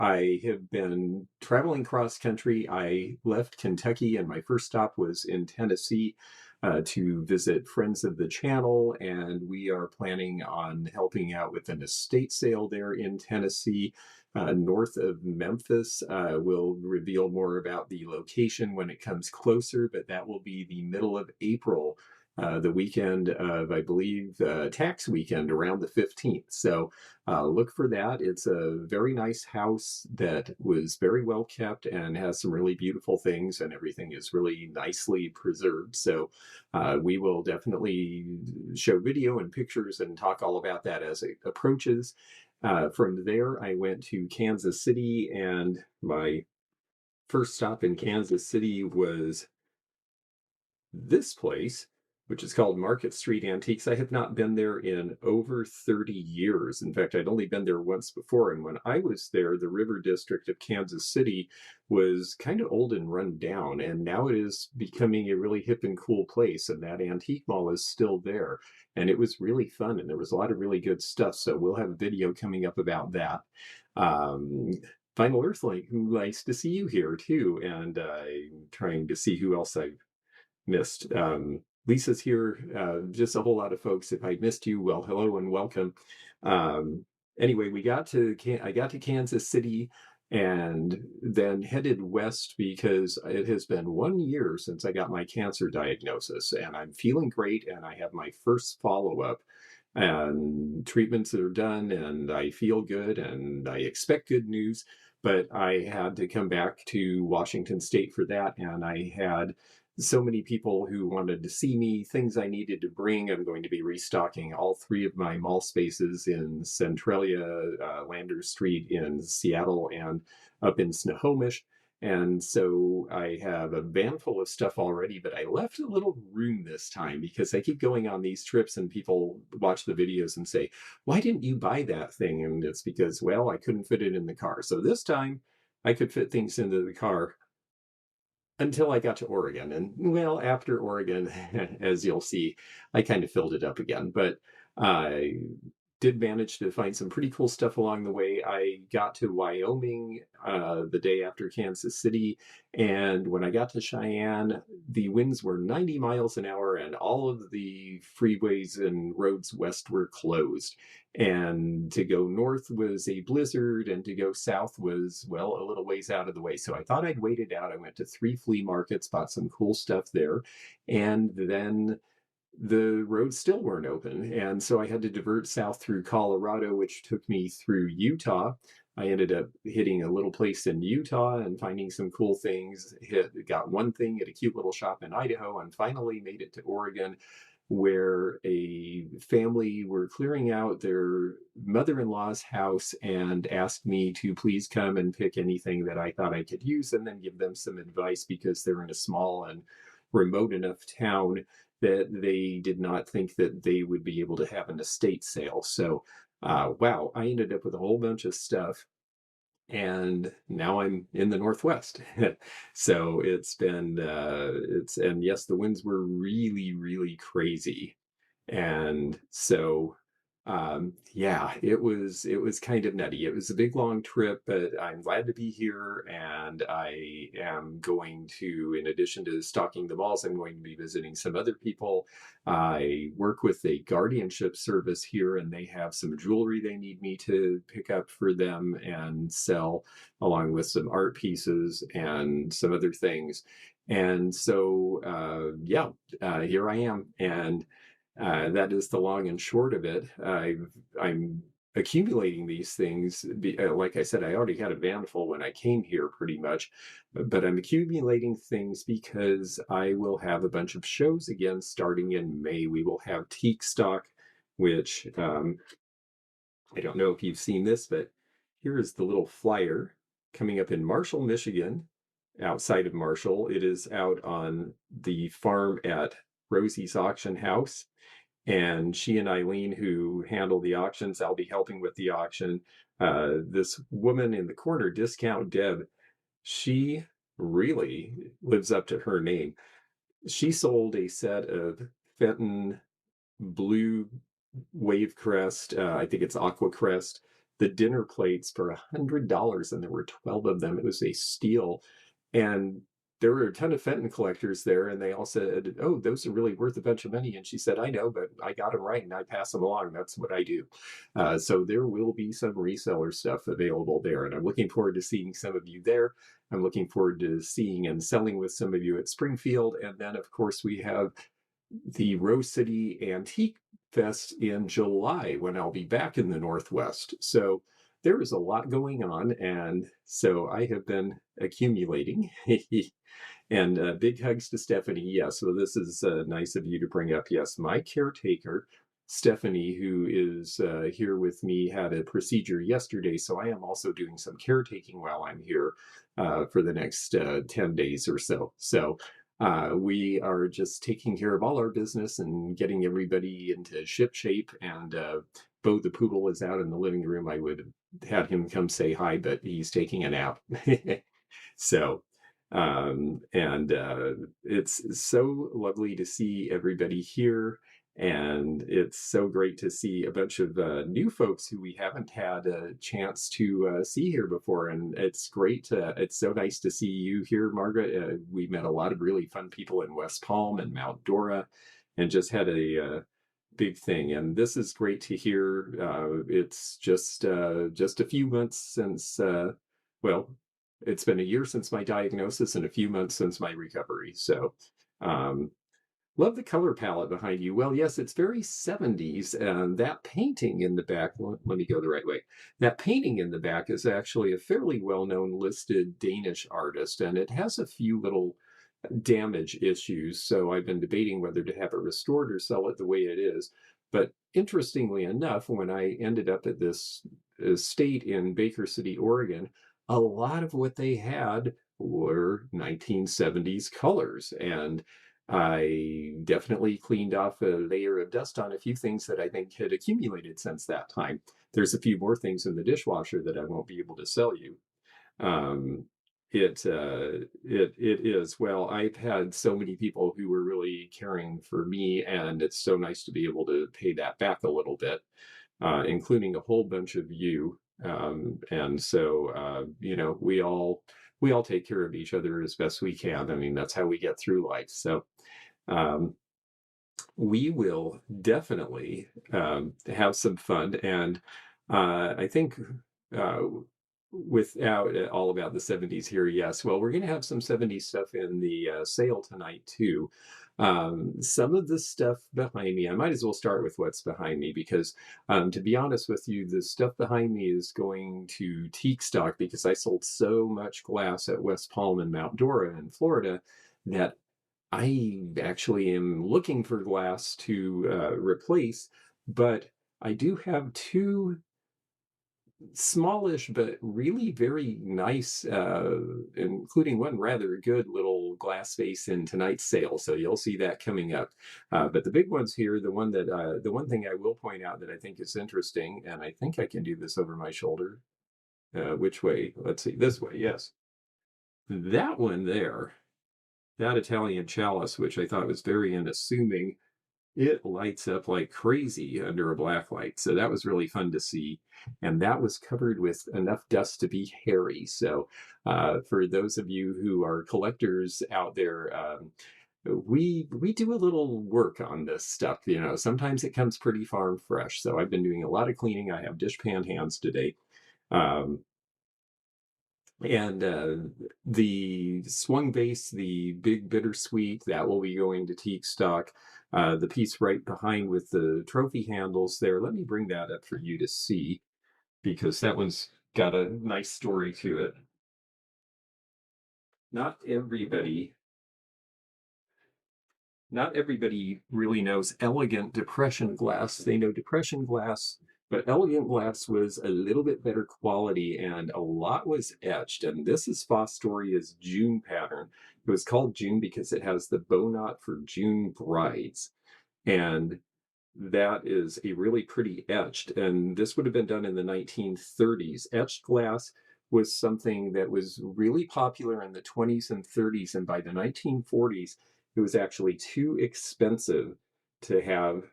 I have been traveling cross country. I left Kentucky, and my first stop was in Tennessee to visit friends of the channel. And we are planning on helping out with an estate sale there in Tennessee, north of Memphis. We'll reveal more about the location when it comes closer, but that will be the middle of April. The weekend of, I believe, tax weekend around the 15th. So look for that. It's a very nice house that was very well kept and has some really beautiful things, and everything is really nicely preserved. So we will definitely show video and pictures and talk all about that as it approaches. From there, I went to Kansas City, and my first stop in Kansas City was this place, which is called Market Street Antiques. I have not been there in over 30 years. In fact, I'd only been there once before. And when I was there, the River District of Kansas City was kind of old and run down. And now it is becoming a really hip and cool place. And that antique mall is still there. And it was really fun. And there was a lot of really good stuff. So we'll have a video coming up about that. Um, Final Earthling, who likes to see you here too. And I'm trying to see who else I've missed. Lisa's here, just a whole lot of folks. If I missed you, well, hello and welcome. Um, anyway, I got to Kansas City and then headed west because it has been 1 year since I got my cancer diagnosis, and I'm feeling great, and I have my first follow-up, and treatments are done, and I feel good, and I expect good news. But I had to come back to Washington State for that, and I had so many people who wanted to see me, things I needed to bring. I'm going to be restocking all three of my mall spaces in Centralia, Landers Street in Seattle, and up in Snohomish. And so I have a van full of stuff already, but I left a little room this time because I keep going on these trips and people watch the videos and say, why didn't you buy that thing? And it's because, well, I couldn't fit it in the car. So this time I could fit things into the car until I got to Oregon. And well, after Oregon, as you'll see, I kind of filled it up again. But I did manage to find some pretty cool stuff along the way. I got to Wyoming the day after Kansas City. And when I got to Cheyenne, the winds were 90 miles an hour and all of the freeways and roads west were closed. And to go north was a blizzard, and to go south was, well, a little ways out of the way. So I thought I'd wait it out. I went to 3 flea markets, bought some cool stuff there, and then the roads still weren't open. And so I had to divert south through Colorado, which took me through Utah. I ended up hitting a little place in Utah and finding some cool things. Got one thing at a cute little shop in Idaho, and finally made it to Oregon, where a family were clearing out their mother-in-law's house and asked me to please come and pick anything that I thought I could use and then give them some advice, because they're in a small and remote enough town that they did not think that they would be able to have an estate sale. So, wow, I ended up with a whole bunch of stuff, and now I'm in the Northwest. So and yes, the winds were really, really crazy. And so yeah, it was kind of nutty. It was a big long trip, but I'm glad to be here. And I am going to, in addition to stocking the malls, I'm going to be visiting some other people. I work with a guardianship service here, and they have some jewelry they need me to pick up for them and sell, along with some art pieces and some other things. And so yeah, here I am. And that is the long and short of it. I'm accumulating these things. Like I said, I already had a van full when I came here, pretty much, but I'm accumulating things because I will have a bunch of shows again starting in May. We will have Teak Stock, which I don't know if you've seen this, but here is the little flyer coming up in Marshall, Michigan. Outside of Marshall, it is out on the farm at Rosie's Auction House. And she and Eileen, who handle the auctions, I'll be helping with the auction. This woman in the corner, Discount Deb, she really lives up to her name. She sold a set of Fenton blue wave crest, I think it's aqua crest, the dinner plates for $100, and there were 12 of them. It was a steal. And there were a ton of Fenton collectors there, and they all said, "Oh, those are really worth a bunch of money." And she said, "I know, but I got them right, and I pass them along. That's what I do." So there will be some reseller stuff available there, and I'm looking forward to seeing some of you there. I'm looking forward to seeing and selling with some of you at Springfield. And then, of course, we have the Rose City Antique Fest in July when I'll be back in the Northwest. So there is a lot going on. And so I have been accumulating. And big hugs to Stephanie. Yes, so this is nice of you to bring up. Yes, my caretaker, Stephanie, who is here with me, had a procedure yesterday. So I am also doing some caretaking while I'm here for the next 10 days or so. So we are just taking care of all our business and getting everybody into ship shape. And Bo the poodle is out in the living room. I would have had him come say hi, but he's taking a nap. So, and it's so lovely to see everybody here. And it's so great to see a bunch of new folks who we haven't had a chance to see here before. And it's great. It's so nice to see you here, Margaret. We met a lot of really fun people in West Palm and Mount Dora, and just had a big thing. And this is great to hear. It's just a few months since, well, it's been a year since my diagnosis and a few months since my recovery. So, um, love the color palette behind you. Well, yes, it's very 70s. And that painting in the back, let me go the right way. That painting in the back is actually a fairly well-known listed Danish artist, and it has a few little damage issues. So I've been debating whether to have it restored or sell it the way it is. But interestingly enough, when I ended up at this estate in Baker City, Oregon, a lot of what they had were 1970s colors. And I definitely cleaned off a layer of dust on a few things that I think had accumulated since that time. There's a few more things in the dishwasher that I won't be able to sell you. Um, it is, well, I've had so many people who were really caring for me, and it's so nice to be able to pay that back a little bit, including a whole bunch of you. And so you know, we all take care of each other as best we can. I mean, that's how we get through life. So um, we will definitely have some fun. And I think uh, without all about the 70s here, yes. Well, we're going to have some 70s stuff in the sale tonight, too. Some of the stuff behind me, I might as well start with what's behind me because, to be honest with you, the stuff behind me is going to teak stock because I sold so much glass at West Palm and Mount Dora in Florida that I actually am looking for glass to replace, but I do have two smallish but really very nice, including one rather good little glass vase in tonight's sale. So you'll see that coming up. But the big ones here, the one thing I will point out that I think is interesting, and I think I can do this over my shoulder. Which way? Let's see, this way, yes. That one there, that Italian chalice, which I thought was very unassuming, it lights up like crazy under a black light. So that was really fun to see. And that was covered with enough dust to be hairy. So for those of you who are collectors out there, we do a little work on this stuff. You know, sometimes it comes pretty farm fresh. So I've been doing a lot of cleaning. I have dishpan hands today. Um, and the swung base, the big bittersweet, that will be going to teak stock. The piece right behind with the trophy handles there, let me bring that up for you to see because that one's got a nice story to it. Not everybody, not everybody really knows elegant depression glass. They know depression glass, but elegant glass was a little bit better quality and a lot was etched. And this is Fostoria's June pattern. It was called June because it has the bow knot for June brides. And that is a really pretty etched. And this would have been done in the 1930s. Etched glass was something that was really popular in the 20s and 30s. And by the 1940s, it was actually too expensive to have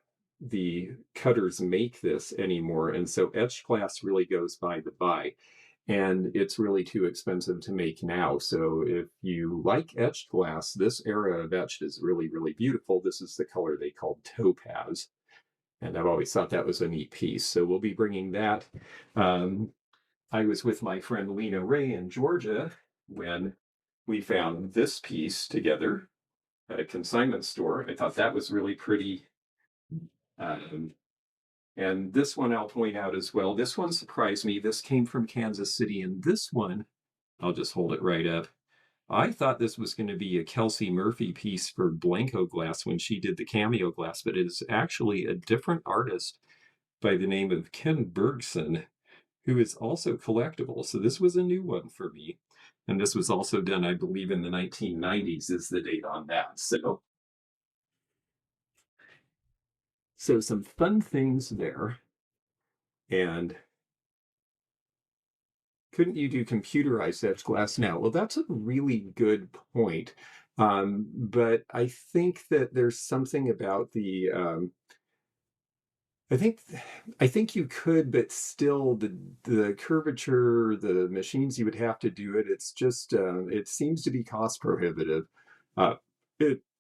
the cutters make this anymore, and so etched glass really goes by the by, and it's really too expensive to make now. So if you like etched glass, this era of etched is really, really beautiful. This is the color they called topaz, and I've always thought that was a neat piece. So we'll be bringing that. Um, I was with my friend Lena Ray in Georgia when we found this piece together at a consignment store. I thought that was really pretty. Um, and this one I'll point out as well. This one surprised me. This came from Kansas City, and this one, I'll just hold it right up. I thought this was going to be a Kelsey Murphy piece for Blanco Glass when she did the cameo glass, but it is actually a different artist by the name of Ken Bergson, who is also collectible. So this was a new one for me. And this was also done, I believe, in the 1990s is the date on that. So some fun things there. And couldn't you do computerized etched glass now? Well, that's a really good point. But I think that there's something about I think I think you could, but still the curvature, the machines you would have to do it. It's just it seems to be cost prohibitive.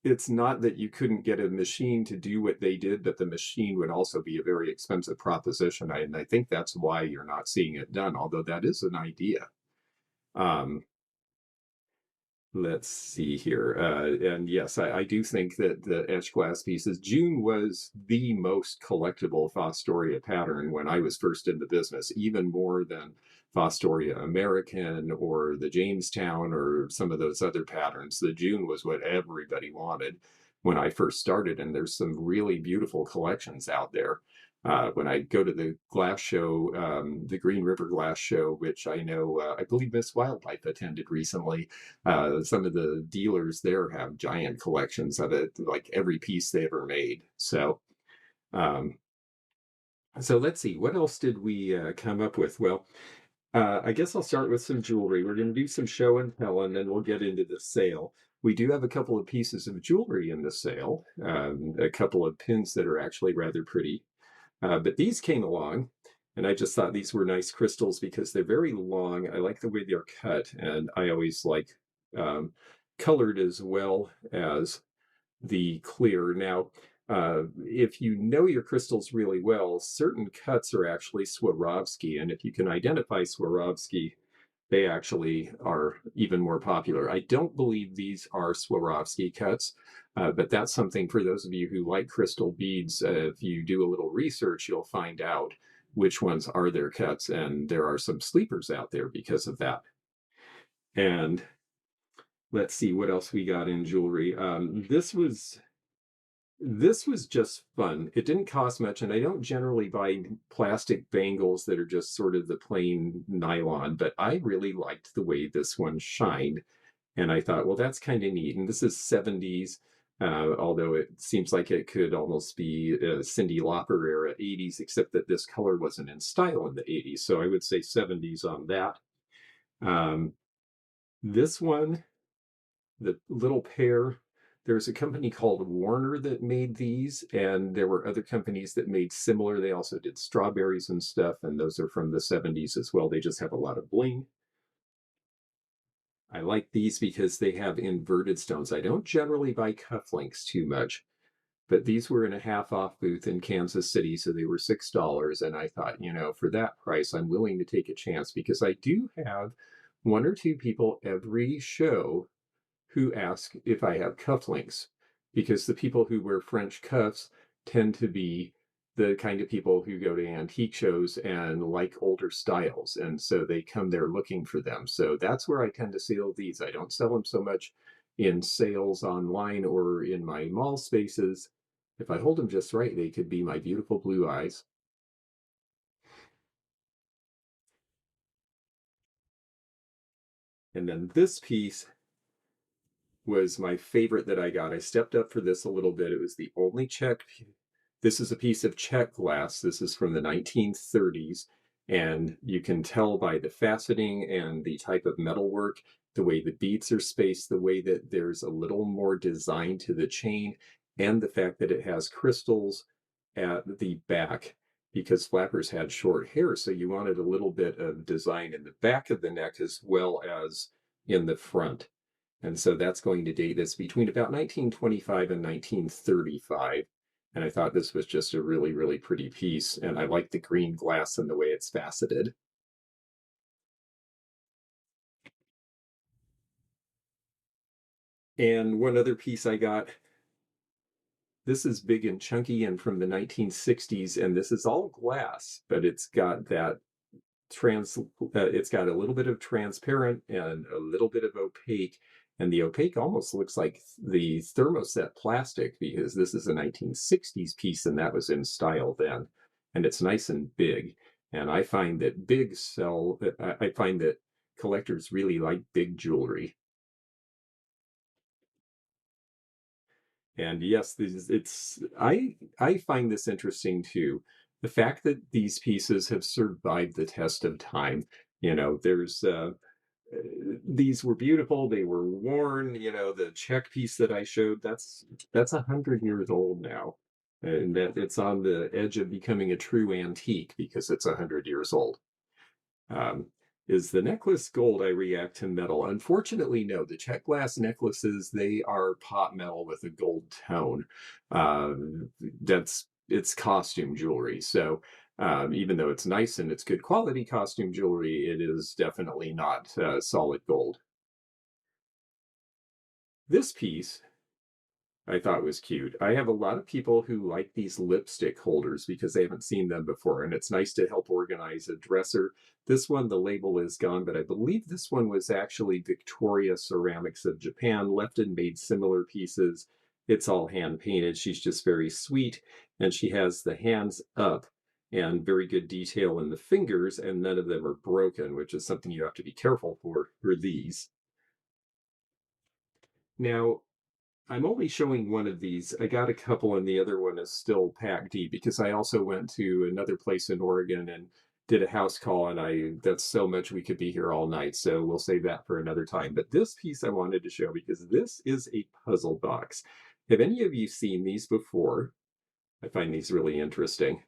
It's not that you couldn't get a machine to do what they did, but the machine would also be a very expensive proposition. And I think that's why you're not seeing it done. Although that is an idea. Um, Let's see here. And yes, I do think that the etched glass pieces, June was the most collectible Fostoria pattern when I was first in the business, even more than Fostoria American or the Jamestown or some of those other patterns. The June was what everybody wanted when I first started, and there's some really beautiful collections out there. When I go to the glass show, the Green River Glass Show, which I know, I believe Miss Wildlife attended recently, some of the dealers there have giant collections of it, like every piece they ever made. Um, so let's see, what else did we come up with? Well, I guess I'll start with some jewelry. We're going to do some show and tell, and then we'll get into the sale. We do have a couple of pieces of jewelry in the sale, a couple of pins that are actually rather pretty. But these came along, and I just thought these were nice crystals because they're very long. I like the way they're cut, and I always like um, colored as well as the clear. Now, if you know your crystals really well, certain cuts are actually Swarovski, and if you can identify Swarovski, they actually are even more popular. I don't believe these are Swarovski cuts, but that's something for those of you who like crystal beads. If you do a little research, you'll find out which ones are their cuts, and there are some sleepers out there because of that. And let's see what else we got in jewelry. This was just fun. It didn't cost much, and I don't generally buy plastic bangles that are just sort of the plain nylon, but I really liked the way this one shined. And I thought, well, that's kind of neat. And this is 70s, although it seems like it could almost be a Cyndi Lauper era 80s, except that this color wasn't in style in the 80s. So I would say 70s on that. Um, this one, the little pair, there's a company called Warner that made these, and there were other companies that made similar. They also did strawberries and stuff, and those are from the 70s as well. They just have a lot of bling. I like these because they have inverted stones. I don't generally buy cufflinks too much, but these were in a half off booth in Kansas City, so they were $6. And I thought, for that price, I'm willing to take a chance because I do have one or two people every show who ask if I have cufflinks, because the people who wear French cuffs tend to be the kind of people who go to antique shows and like older styles. And so they come there looking for them. So that's where I tend to sell these. I don't sell them so much in sales online or in my mall spaces. If I hold them just right, they could be my beautiful blue eyes. And then this piece was my favorite that I got. I stepped up for this a little bit. It was the only Czech. This is a piece of Czech glass. This is from the 1930s. And you can tell by the faceting and the type of metalwork, the way the beads are spaced, the way that there's a little more design to the chain, and the fact that it has crystals at the back because flappers had short hair, so you wanted a little bit of design in the back of the neck as well as in the front. And so that's going to date this between about 1925 and 1935. And I thought this was just a really, really pretty piece. And I like the green glass and the way it's faceted. And one other piece I got, this is big and chunky and from the 1960s, and this is all glass, but it's got that it's got a little bit of transparent and a little bit of opaque, and the opaque almost looks like the thermoset plastic because this is a 1960s piece and that was in style then, and it's nice and big. And I find that I find that collectors really like big jewelry. And yes, I find this interesting too. The fact that these pieces have survived the test of time. There's these were beautiful. They were worn. The Czech piece that I showed, that's 100 years old now, and that it's on the edge of becoming a true antique because it's 100 years old. Um, is the necklace gold? I react to metal. Unfortunately, no. The Czech glass necklaces, they are pot metal with a gold tone. It's costume jewelry. So even though it's nice and it's good quality costume jewelry, it is definitely not solid gold. This piece I thought was cute. I have a lot of people who like these lipstick holders because they haven't seen them before, and it's nice to help organize a dresser. This one, the label is gone, but I believe this one was actually Victoria Ceramics of Japan, left and made similar pieces. It's all hand painted. She's just very sweet, and she has the hands up and very good detail in the fingers, and none of them are broken, which is something you have to be careful for these. Now, I'm only showing one of these. I got a couple, and the other one is still packed deep because I also went to another place in Oregon and did a house call, and that's so much we could be here all night. So we'll save that for another time. But this piece I wanted to show because this is a puzzle box. Have any of you seen these before? I find these really interesting.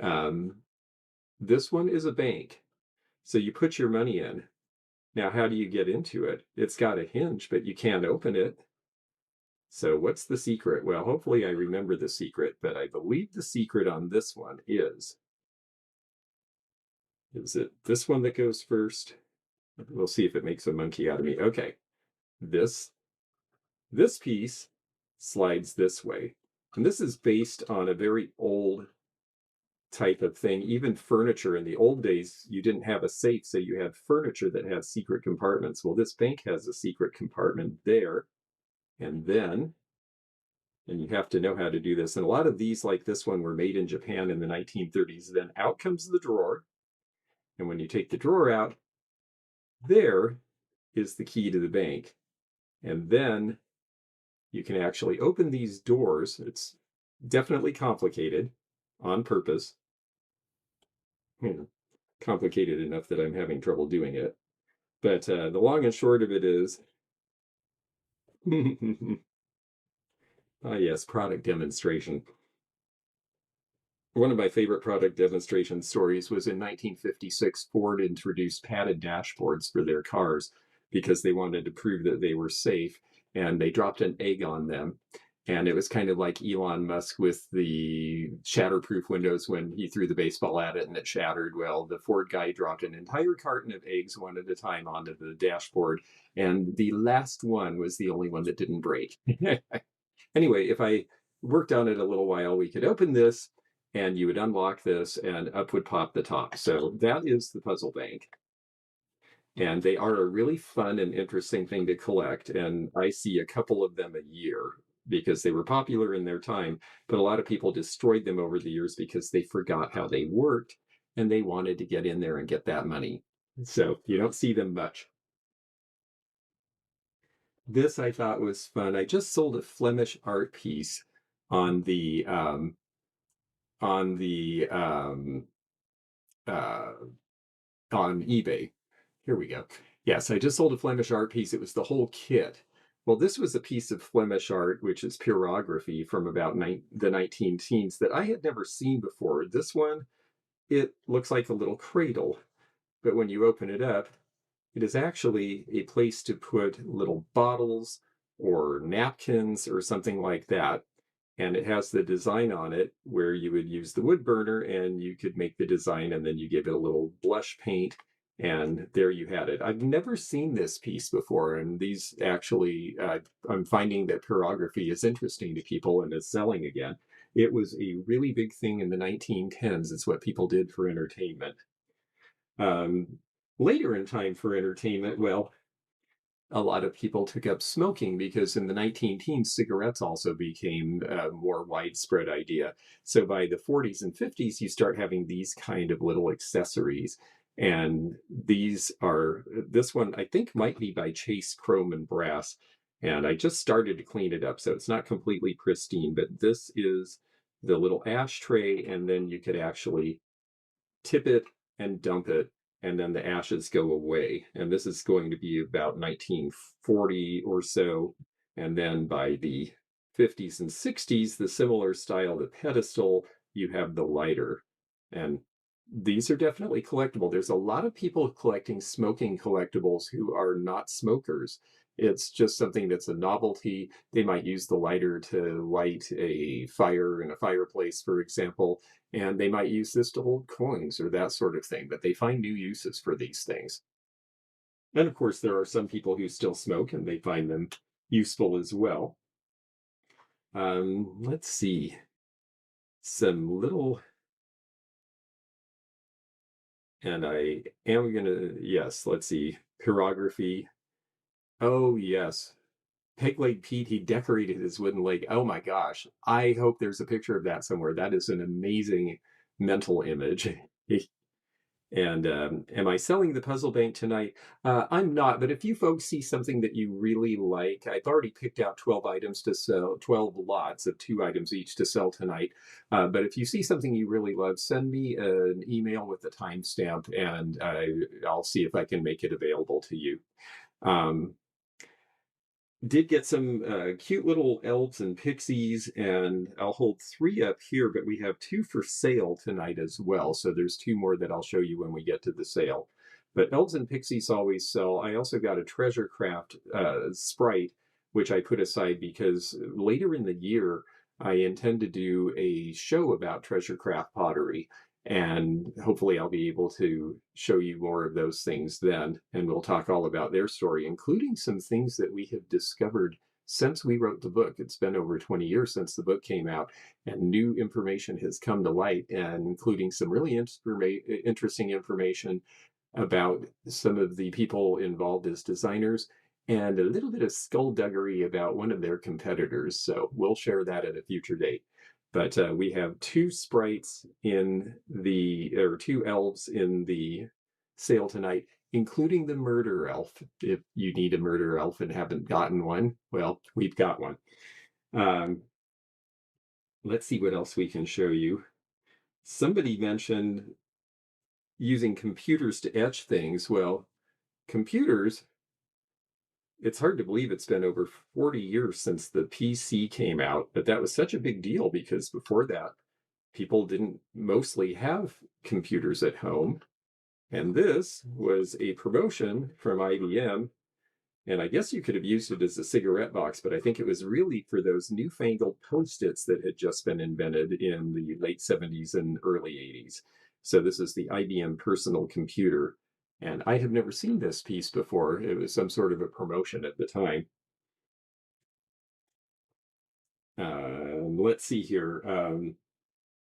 Um, this one is a bank. So you put your money in. Now, how do you get into it? It's got a hinge, but you can't open it. So what's the secret? Well, hopefully I remember the secret, but I believe the secret on this one is it this one that goes first? We'll see if it makes a monkey out of me. Okay. This this piece slides this way. And this is based on a very old type of thing. Even furniture in the old days, you didn't have a safe, so you had furniture that had secret compartments. Well, this bank has a secret compartment there. And then and you have to know how to do this. And a lot of these, like this one, were made in Japan in the 1930s. Then out comes the drawer. And when you take the drawer out, there is the key to the bank. And then you can actually open these doors. It's definitely complicated on purpose. Complicated enough that I'm having trouble doing it. But the long and short of it is ah, yes, product demonstration. One of my favorite product demonstration stories was in 1956. Ford introduced padded dashboards for their cars because they wanted to prove that they were safe, and they dropped an egg on them. And it was kind of like Elon Musk with the shatterproof windows when he threw the baseball at it and it shattered. Well, the Ford guy dropped an entire carton of eggs one at a time onto the dashboard, and the last one was the only one that didn't break. Anyway, if I worked on it a little while, we could open this and you would unlock this and up would pop the top. So that is the puzzle bank. And they are a really fun and interesting thing to collect. And I see a couple of them a year because they were popular in their time, but a lot of people destroyed them over the years because they forgot how they worked and they wanted to get in there and get that money. So you don't see them much. This I thought was fun. I just sold a Flemish art piece on the on the uh, on eBay. Here we go. Yes, I just sold a Flemish art piece. It was the whole kit. Well, this was a piece of Flemish art, which is pyrography from about the 19 teens that I had never seen before. This one, it looks like a little cradle, but when you open it up, it is actually a place to put little bottles or napkins or something like that. And it has the design on it where you would use the wood burner and you could make the design and then you give it a little blush paint and there you had it. I've never seen this piece before, and these actually, I'm finding that pyrography is interesting to people and is selling again. It was a really big thing in the 1910s. It's what people did for entertainment. Um, Later in time for entertainment, well, a lot of people took up smoking because in the 19 teens, cigarettes also became a more widespread idea. So by the 40s and 50s, you start having these kind of little accessories. And this one I think might be by Chase Chrome and Brass. And I just started to clean it up, so it's not completely pristine, but this is the little ashtray, and then you could actually tip it and dump it, and then the ashes go away. And this is going to be about 1940 or so. And then by the 50s and 60s, the similar style, the pedestal, you have the lighter. And these are definitely collectible. There's a lot of people collecting smoking collectibles who are not smokers. It's just something that's a novelty. They might use the lighter to light a fire in a fireplace, for example, and they might use this to hold coins or that sort of thing, but they find new uses for these things. And of course, there are some people who still smoke and they find them useful as well. Let's see, some little, and I am gonna, yes, let's see, pyrography. Oh, yes. Peg Leg Pete, he decorated his wooden leg. Oh my gosh. I hope there's a picture of that somewhere. That is an amazing mental image. And am I selling the puzzle bank tonight? I'm not, but if you folks see something that you really like, I've already picked out 12 items to sell, 12 lots of 2 items each to sell tonight. But if you see something you really love, send me an email with the timestamp and I'll see if I can make it available to you. Um, did get some cute little elves and pixies, and I'll hold 3 up here, but we have 2 for sale tonight as well. So there's 2 more that I'll show you when we get to the sale. But elves and pixies always sell. I also got a treasure craft sprite, which I put aside because later in the year, I intend to do a show about treasure craft pottery. And hopefully, I'll be able to show you more of those things then. And we'll talk all about their story, including some things that we have discovered since we wrote the book. It's been over 20 years since the book came out, and new information has come to light, and including some really interesting information about some of the people involved as designers and a little bit of skullduggery about one of their competitors. So we'll share that at a future date. But we have 2 sprites in or 2 elves in the sale tonight, including the murder elf. If you need a murder elf and haven't gotten one, well, we've got one. Um, let's see what else we can show you. Somebody mentioned using computers to etch things. Well, computers, it's hard to believe it's been over 40 years since the PC came out, but that was such a big deal because before that, people didn't mostly have computers at home. And this was a promotion from IBM. And I guess you could have used it as a cigarette box, but I think it was really for those newfangled Post-its that had just been invented in the late 70s and early 80s. So this is the IBM personal computer. And I have never seen this piece before. It was some sort of a promotion at the time. Let's see here.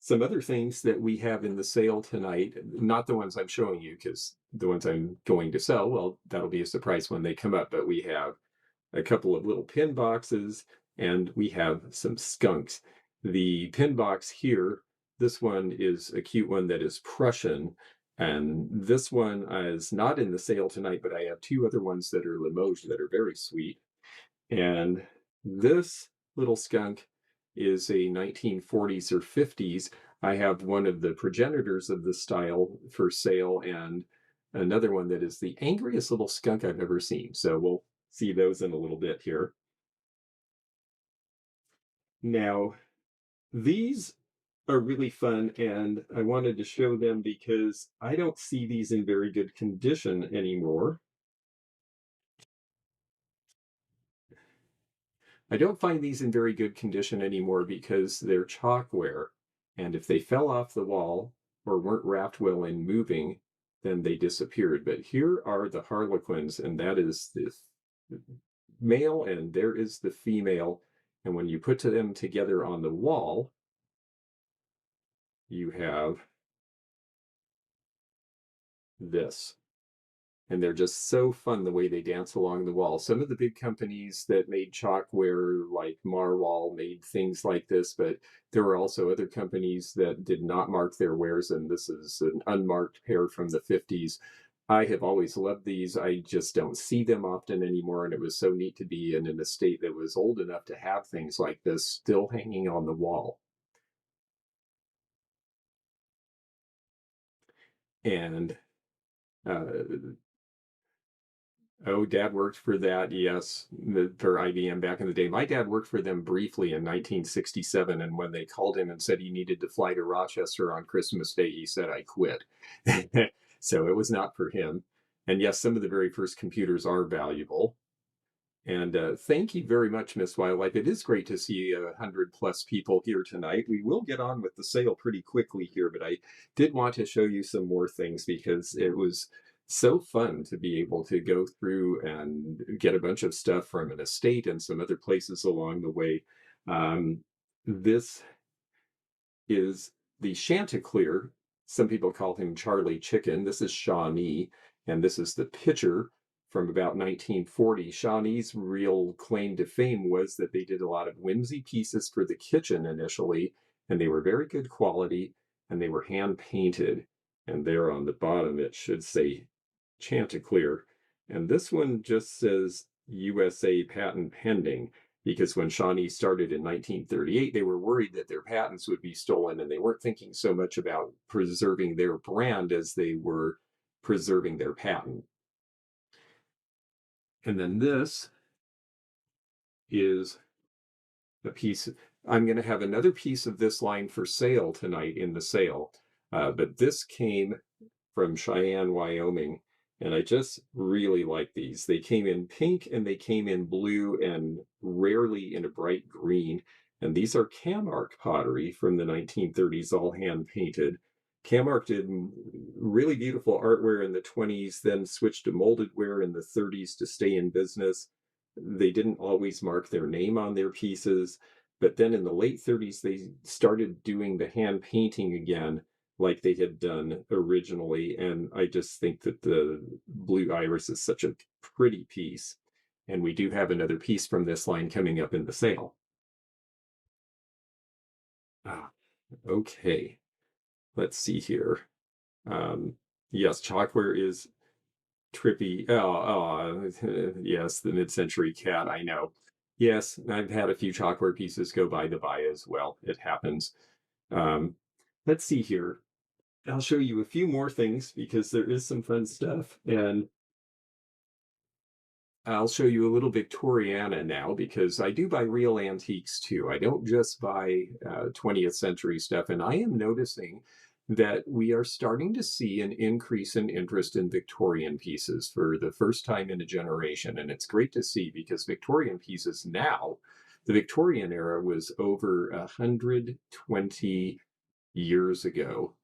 Some other things that we have in the sale tonight, not the ones I'm showing you, because the ones I'm going to sell, well, that'll be a surprise when they come up, but we have a couple of little pin boxes, and we have some skunks. The pin box here, this one is a cute one that is Prussian, and this one is not in the sale tonight, but I have 2 other ones that are Limoges that are very sweet. And this little skunk is a 1940s or 50s. I have one of the progenitors of this style for sale and another one that is the angriest little skunk I've ever seen. So we'll see those in a little bit here. Now, these are really fun, and I wanted to show them because I don't see these in very good condition anymore. I don't find these in very good condition anymore because they're chalkware, and if they fell off the wall or weren't wrapped well in moving, then they disappeared. But here are the harlequins, and that is the male, and there is the female. And when you put them together on the wall, you have this. And they're just so fun the way they dance along the wall. Some of the big companies that made chalkware, like Marwall, made things like this, but there were also other companies that did not mark their wares, and this is an unmarked pair from the 50s. I have always loved these. I just don't see them often anymore, and it was so neat to be in an estate that was old enough to have things like this still hanging on the wall. And uh, oh, Dad worked for that. Yes, for IBM back in the day. My dad worked for them briefly in 1967, and when they called him and said he needed to fly to Rochester on Christmas Day, he said, "I quit." So it was not for him. And yes, some of the very first computers are valuable. And thank you very much, Miss Wildlife. It is great to see 100+ people here tonight. We will get on with the sale pretty quickly here, but I did want to show you some more things because it was so fun to be able to go through and get a bunch of stuff from an estate and some other places along the way. This is the Chanticleer. Some people call him Charlie Chicken. This is Shawnee, and this is the pitcher from about 1940. Shawnee's real claim to fame was that they did a lot of whimsy pieces for the kitchen initially, and they were very good quality, and they were hand painted. And there on the bottom, it should say Chanticleer. And this one just says USA patent pending because when Shawnee started in 1938, they were worried that their patents would be stolen, and they weren't thinking so much about preserving their brand as they were preserving their patent. And then this is a piece. I'm going to have another piece of this line for sale tonight in the sale, but this came from Cheyenne, Wyoming. And I just really like these. They came in pink and they came in blue and rarely in a bright green. And these are Camark pottery from the 1930s, all hand painted. Camark did really beautiful artware in the 20s, then switched to molded ware in the 30s to stay in business. They didn't always mark their name on their pieces, but then in the late 30s, they started doing the hand painting again like they had done originally. And I just think that the Blue Iris is such a pretty piece. And we do have another piece from this line coming up in the sale. Ah, okay, let's see here. Um, yes, Chalkware is trippy. Yes, the mid-century cat, I know. Yes, I've had a few Chalkware pieces go by the buy as well. It happens. Um, let's see here. I'll show you a few more things because there is some fun stuff. And I'll show you a little Victoriana now because I do buy real antiques too. I don't just buy 20th century stuff. And I am noticing that we are starting to see an increase in interest in Victorian pieces for the first time in a generation. And it's great to see because Victorian pieces now, the Victorian era was over 120 years ago,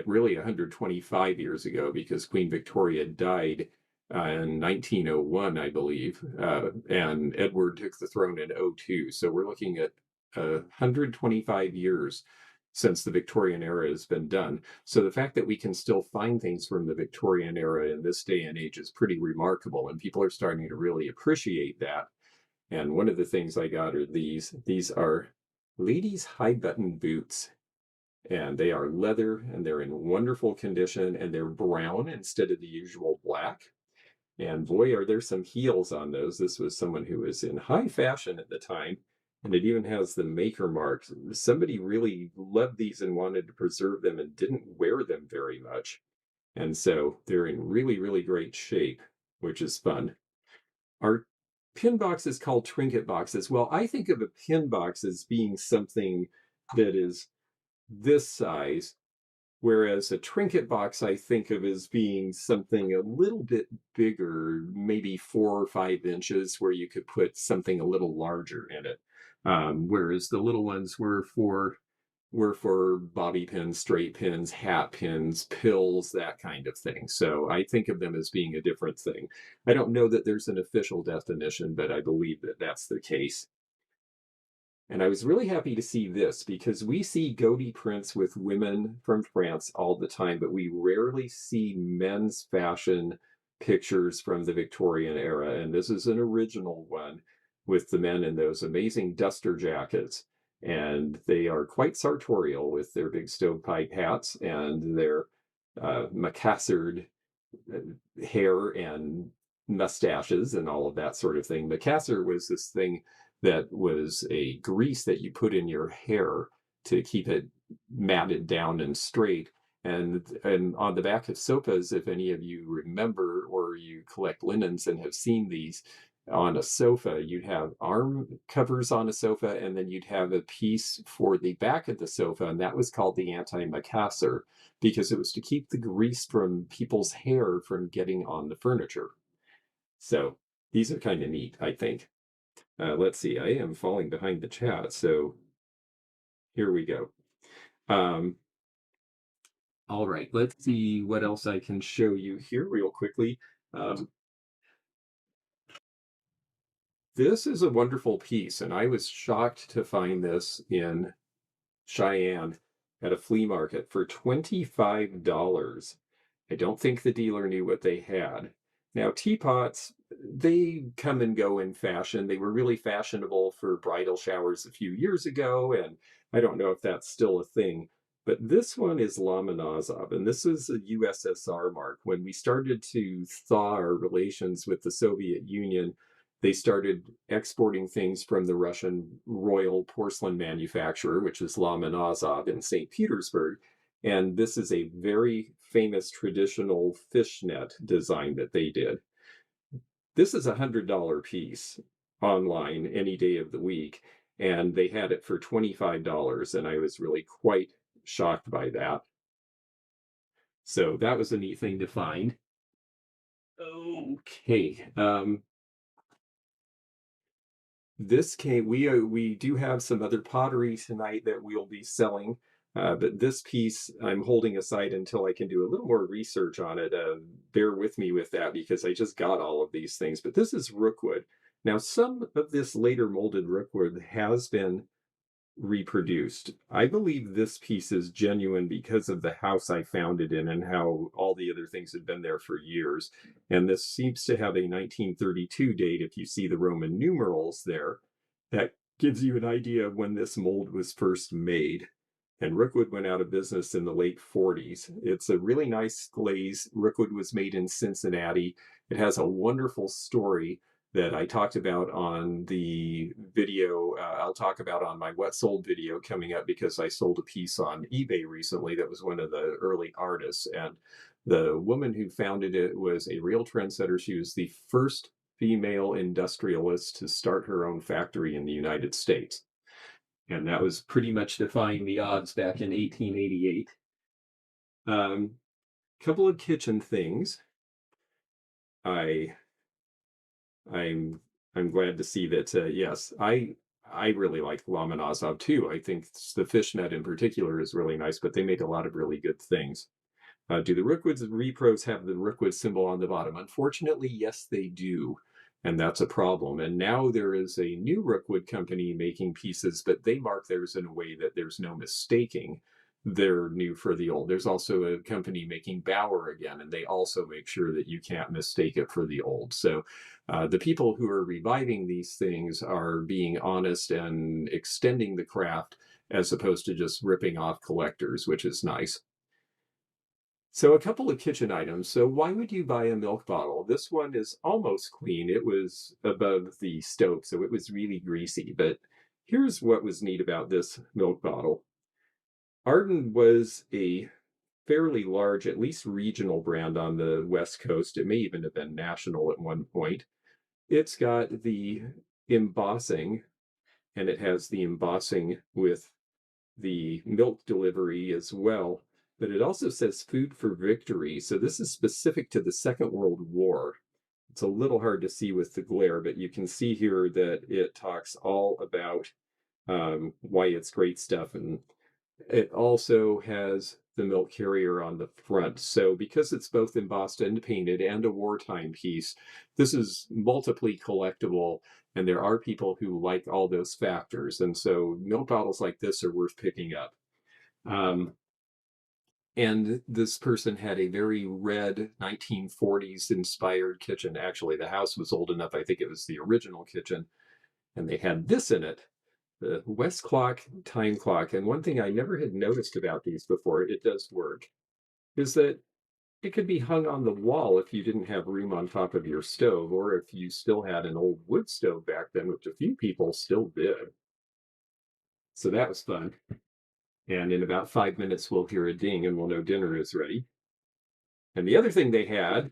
really 125 years ago, because Queen Victoria died in 1901, I believe, and Edward took the throne in '02. So we're looking at 125 years since the Victorian era has been done. So the fact that we can still find things from the Victorian era in this day and age is pretty remarkable, and people are starting to really appreciate that. And one of the things I got are these. These are ladies' high button boots, and they are leather and they're in wonderful condition and they're brown instead of the usual black. And boy, are there some heels on those. This was someone who was in high fashion at the time, and it even has the maker marks. Somebody really loved these and wanted to preserve them and didn't wear them very much. And so they're in really, really great shape, which is fun. Art Pin boxes called trinket boxes. Well, I think of a pin box as being something that is this size, whereas a trinket box I think of as being something a little bit bigger, maybe 4 or 5 inches, where you could put something a little larger in it. Whereas the little ones were for bobby pins, straight pins, hat pins, pills, that kind of thing. So I think of them as being a different thing. I don't know that there's an official definition, but I believe that that's the case. And I was really happy to see this because we see goatee prints with women from France all the time, but we rarely see men's fashion pictures from the Victorian era. And this is an original one with the men in those amazing duster jackets. And they are quite sartorial with their big stovepipe hats and their macassered hair and mustaches and all of that sort of thing. Macassar was this thing that was a grease that you put in your hair to keep it matted down and straight. And on the back of sofas, if any of you remember or you collect linens and have seen these on a sofa, you'd have arm covers on a sofa, and then you'd have a piece for the back of the sofa, and that was called the anti-macassar because it was to keep the grease from people's hair from getting on the furniture. So these are kind of neat, I think. Let's see, I am falling behind the chat, so here we go. Um, all right, let's see what else I can show you here real quickly. Um, this is a wonderful piece, and I was shocked to find this in Cheyenne at a flea market for $25. I don't think the dealer knew what they had. Now, teapots, they come and go in fashion. They were really fashionable for bridal showers a few years ago, and I don't know if that's still a thing. But this one is Lomonosov, and this is a USSR mark. When we started to thaw our relations with the Soviet Union, they started exporting things from the Russian Royal Porcelain Manufacturer, which is Lomonosov in St. Petersburg. And this is a very famous traditional fishnet design that they did. This is $100 piece online any day of the week, and they had it for $25, and I was really quite shocked by that. So that was a neat thing to find. Okay. This came, we do have some other pottery tonight that we'll be selling, but this piece I'm holding aside until I can do a little more research on it. Bear with me with that because I just got all of these things. But this is Rookwood. Now, some of this later molded Rookwood has been reproduced. I believe this piece is genuine because of the house I found it in and how all the other things had been there for years. And this seems to have a 1932 date if you see the Roman numerals there. That gives you an idea of when this mold was first made. And Rookwood went out of business in the late 40s. It's a really nice glaze. Rookwood was made in Cincinnati. It has a wonderful story that I talked about on the video. I'll talk about on my What Sold video coming up because I sold a piece on eBay recently that was one of the early artists. And the woman who founded it was a real trendsetter. She was the first female industrialist to start her own factory in the United States. And that was pretty much defying the odds back in 1888. Couple of kitchen things. I I'm I'm glad to see that. Yes, I really like Lomonosov too. I think the fishnet in particular is really nice, but they make a lot of really good things. Do the Rookwoods repros have the Rookwood symbol on the bottom? Unfortunately, yes, they do. And that's a problem. And now there is a new Rookwood company making pieces, but they mark theirs in a way that there's no mistaking they're new for the old. There's also a company making Bauer again, and they also make sure that you can't mistake it for the old. So the people who are reviving these things are being honest and extending the craft as opposed to just ripping off collectors, which is nice. So a couple of kitchen items. So why would you buy a milk bottle? This one is almost clean. It was above the stove, so it was really greasy. But here's what was neat about this milk bottle. Arden was a fairly large, at least regional brand on the West Coast. It may even have been national at one point. It's got the embossing, and it has the embossing with the milk delivery as well. But it also says food for victory. So this is specific to the Second World War. It's a little hard to see with the glare, but you can see here that it talks all about why it's great stuff. And it also has the milk carrier on the front. So because it's both embossed and painted and a wartime piece, this is multiply collectible. And there are people who like all those factors. And so milk bottles like this are worth picking up. Um, and this person had a very red 1940s inspired kitchen. Actually, the house was old enough, I think it was the original kitchen. And they had this in it, the West Clock time clock. And one thing I never had noticed about these before, it does work, is that it could be hung on the wall if you didn't have room on top of your stove, or if you still had an old wood stove back then, which a few people still did. So that was fun. And in about 5 minutes, we'll hear a ding and we'll know dinner is ready. And the other thing they had,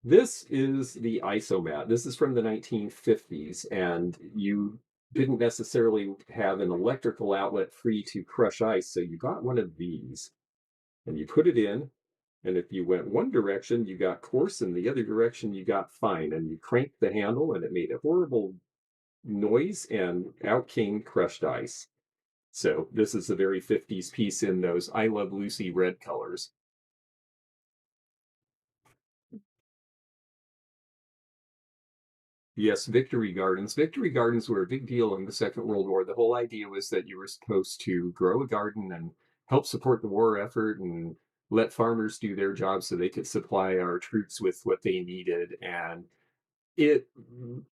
this is the isomat. This is from the 1950s, and you didn't necessarily have an electrical outlet free to crush ice, so you got one of these, and you put it in, and if you went one direction, you got coarse, and the other direction, you got fine, and you cranked the handle, and it made a horrible noise, and out came crushed ice. So this is a very 50s piece in those I Love Lucy red colors. Yes, Victory Gardens. Victory Gardens were a big deal in the Second World War. The whole idea was that you were supposed to grow a garden and help support the war effort and let farmers do their jobs so they could supply our troops with what they needed. And it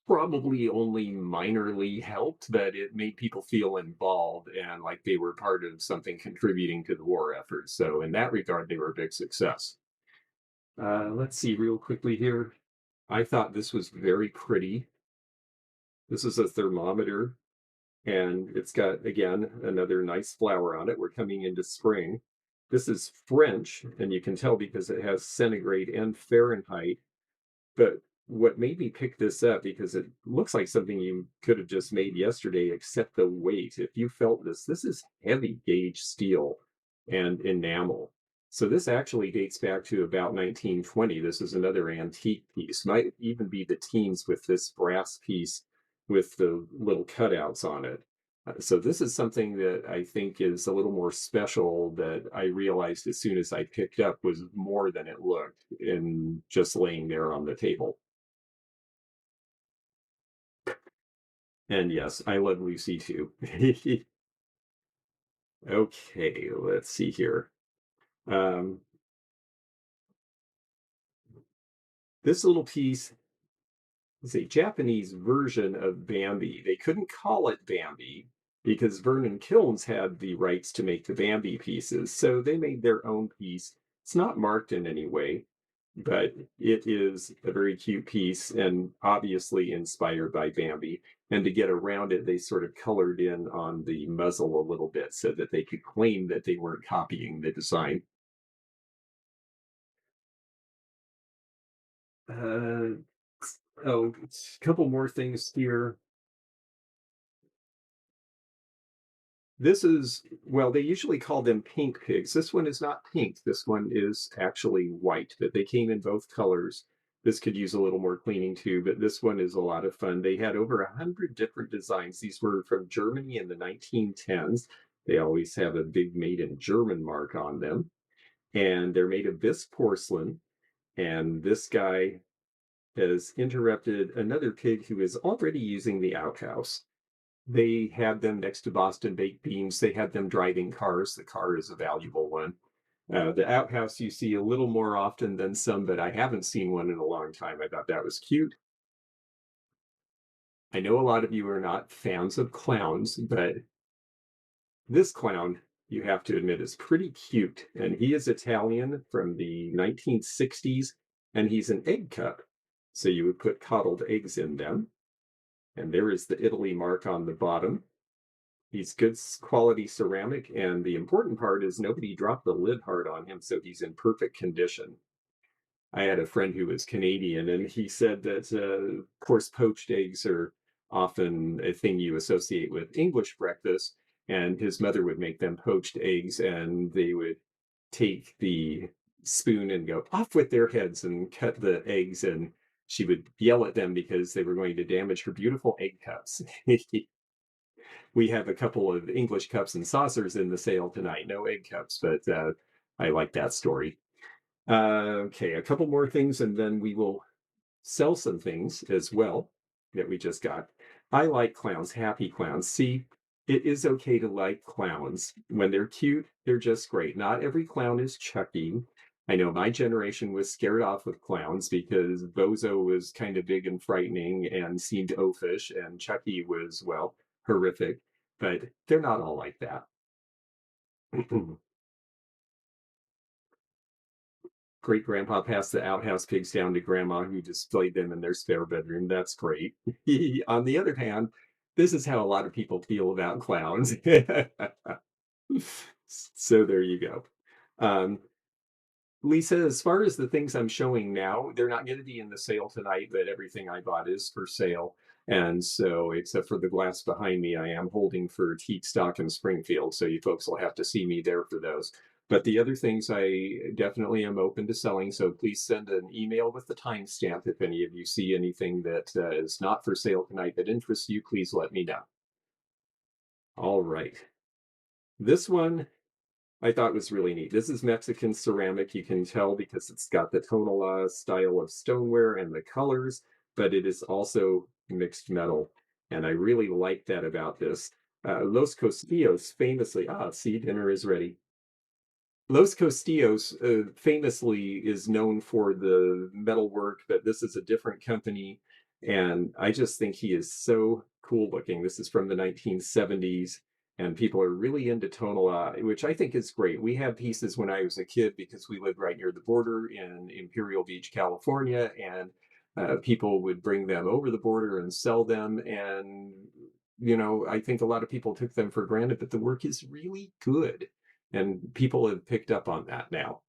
probably only minorly helped, but it made people feel involved and like they were part of something contributing to the war effort. So, in that regard, they were a big success. Let's see real quickly here. I thought this was very pretty. This is a thermometer, and it's got, again, another nice flower on it. We're coming into spring. This is French, and you can tell because it has centigrade and Fahrenheit. But what made me pick this up, because it looks like something you could have just made yesterday, except the weight. If you felt this, this is heavy gauge steel and enamel. So this actually dates back to about 1920. This is another antique piece. Might even be the teens with this brass piece with the little cutouts on it. So this is something that I think is a little more special that I realized as soon as I picked up was more than it looked in just laying there on the table. And yes, I love Lucy too. Okay, let's see here. Um, this little piece is a Japanese version of Bambi. They couldn't call it Bambi because Vernon Kilns had the rights to make the Bambi pieces, so they made their own piece. It's not marked in any way, but it is a very cute piece and obviously inspired by Bambi. And to get around it, they sort of colored in on the muzzle a little bit so that they could claim that they weren't copying the design. Uh, oh, a couple more things here. This is, well, they usually call them pink pigs. This one is not pink. This one is actually white, but they came in both colors. This could use a little more cleaning too, but this one is a lot of fun. They had over 100 different designs. These were from Germany in the 1910s. They always have a big made in German mark on them. And they're made of bisque porcelain. And this guy has interrupted another pig who is already using the outhouse. They had them next to Boston baked beans. They had them driving cars. The car is a valuable one. The outhouse you see a little more often than some, but I haven't seen one in a long time. I thought that was cute. I know a lot of you are not fans of clowns, but this clown, you have to admit, is pretty cute. And he is Italian from the 1960s, and he's an egg cup. So you would put coddled eggs in them. And there is the Italy mark on the bottom. He's good quality ceramic, and the important part is nobody dropped the lid hard on him, so he's in perfect condition. I had a friend who was Canadian, and he said that, of course, poached eggs are often a thing you associate with English breakfast. And his mother would make them poached eggs, and they would take the spoon and go off with their heads and cut the eggs. And she would yell at them because they were going to damage her beautiful egg cups. We have a couple of English cups and saucers in the sale tonight, no egg cups, but I like that story. Okay, a couple more things, and then we will sell some things as well that we just got. I like clowns, happy clowns. See, it is okay to like clowns. When they're cute, they're just great. Not every clown is Chucky. I know my generation was scared off with clowns because Bozo was kind of big and frightening and seemed oafish, and Chucky was, well, horrific. But they're not all like that. Great grandpa passed the outhouse pigs down to grandma, who displayed them in their spare bedroom. That's great. On the other hand, this is how a lot of people feel about clowns. So there you go. Um, Lisa, as far as the things I'm showing now, they're not going to be in the sale tonight, but everything I bought is for sale. And so, except for the glass behind me, I am holding for Teak Stock in Springfield. So you folks will have to see me there for those. But the other things I definitely am open to selling. So please send an email with the timestamp if any of you see anything that is not for sale tonight that interests you. Please let me know. All right. This one I thought was really neat. This is Mexican ceramic. You can tell because it's got the tonal style of stoneware and the colors, but it is also mixed metal. And I really like that about this. Los Costillos famously, see, dinner is ready. Los Castillos famously is known for the metalwork, but this is a different company. And I just think he is so cool looking. This is from the 1970s, and people are really into tonal, which I think is great. We had pieces when I was a kid because we lived right near the border in Imperial Beach, California, and people would bring them over the border and sell them. And, I think a lot of people took them for granted, but the work is really good and people have picked up on that now.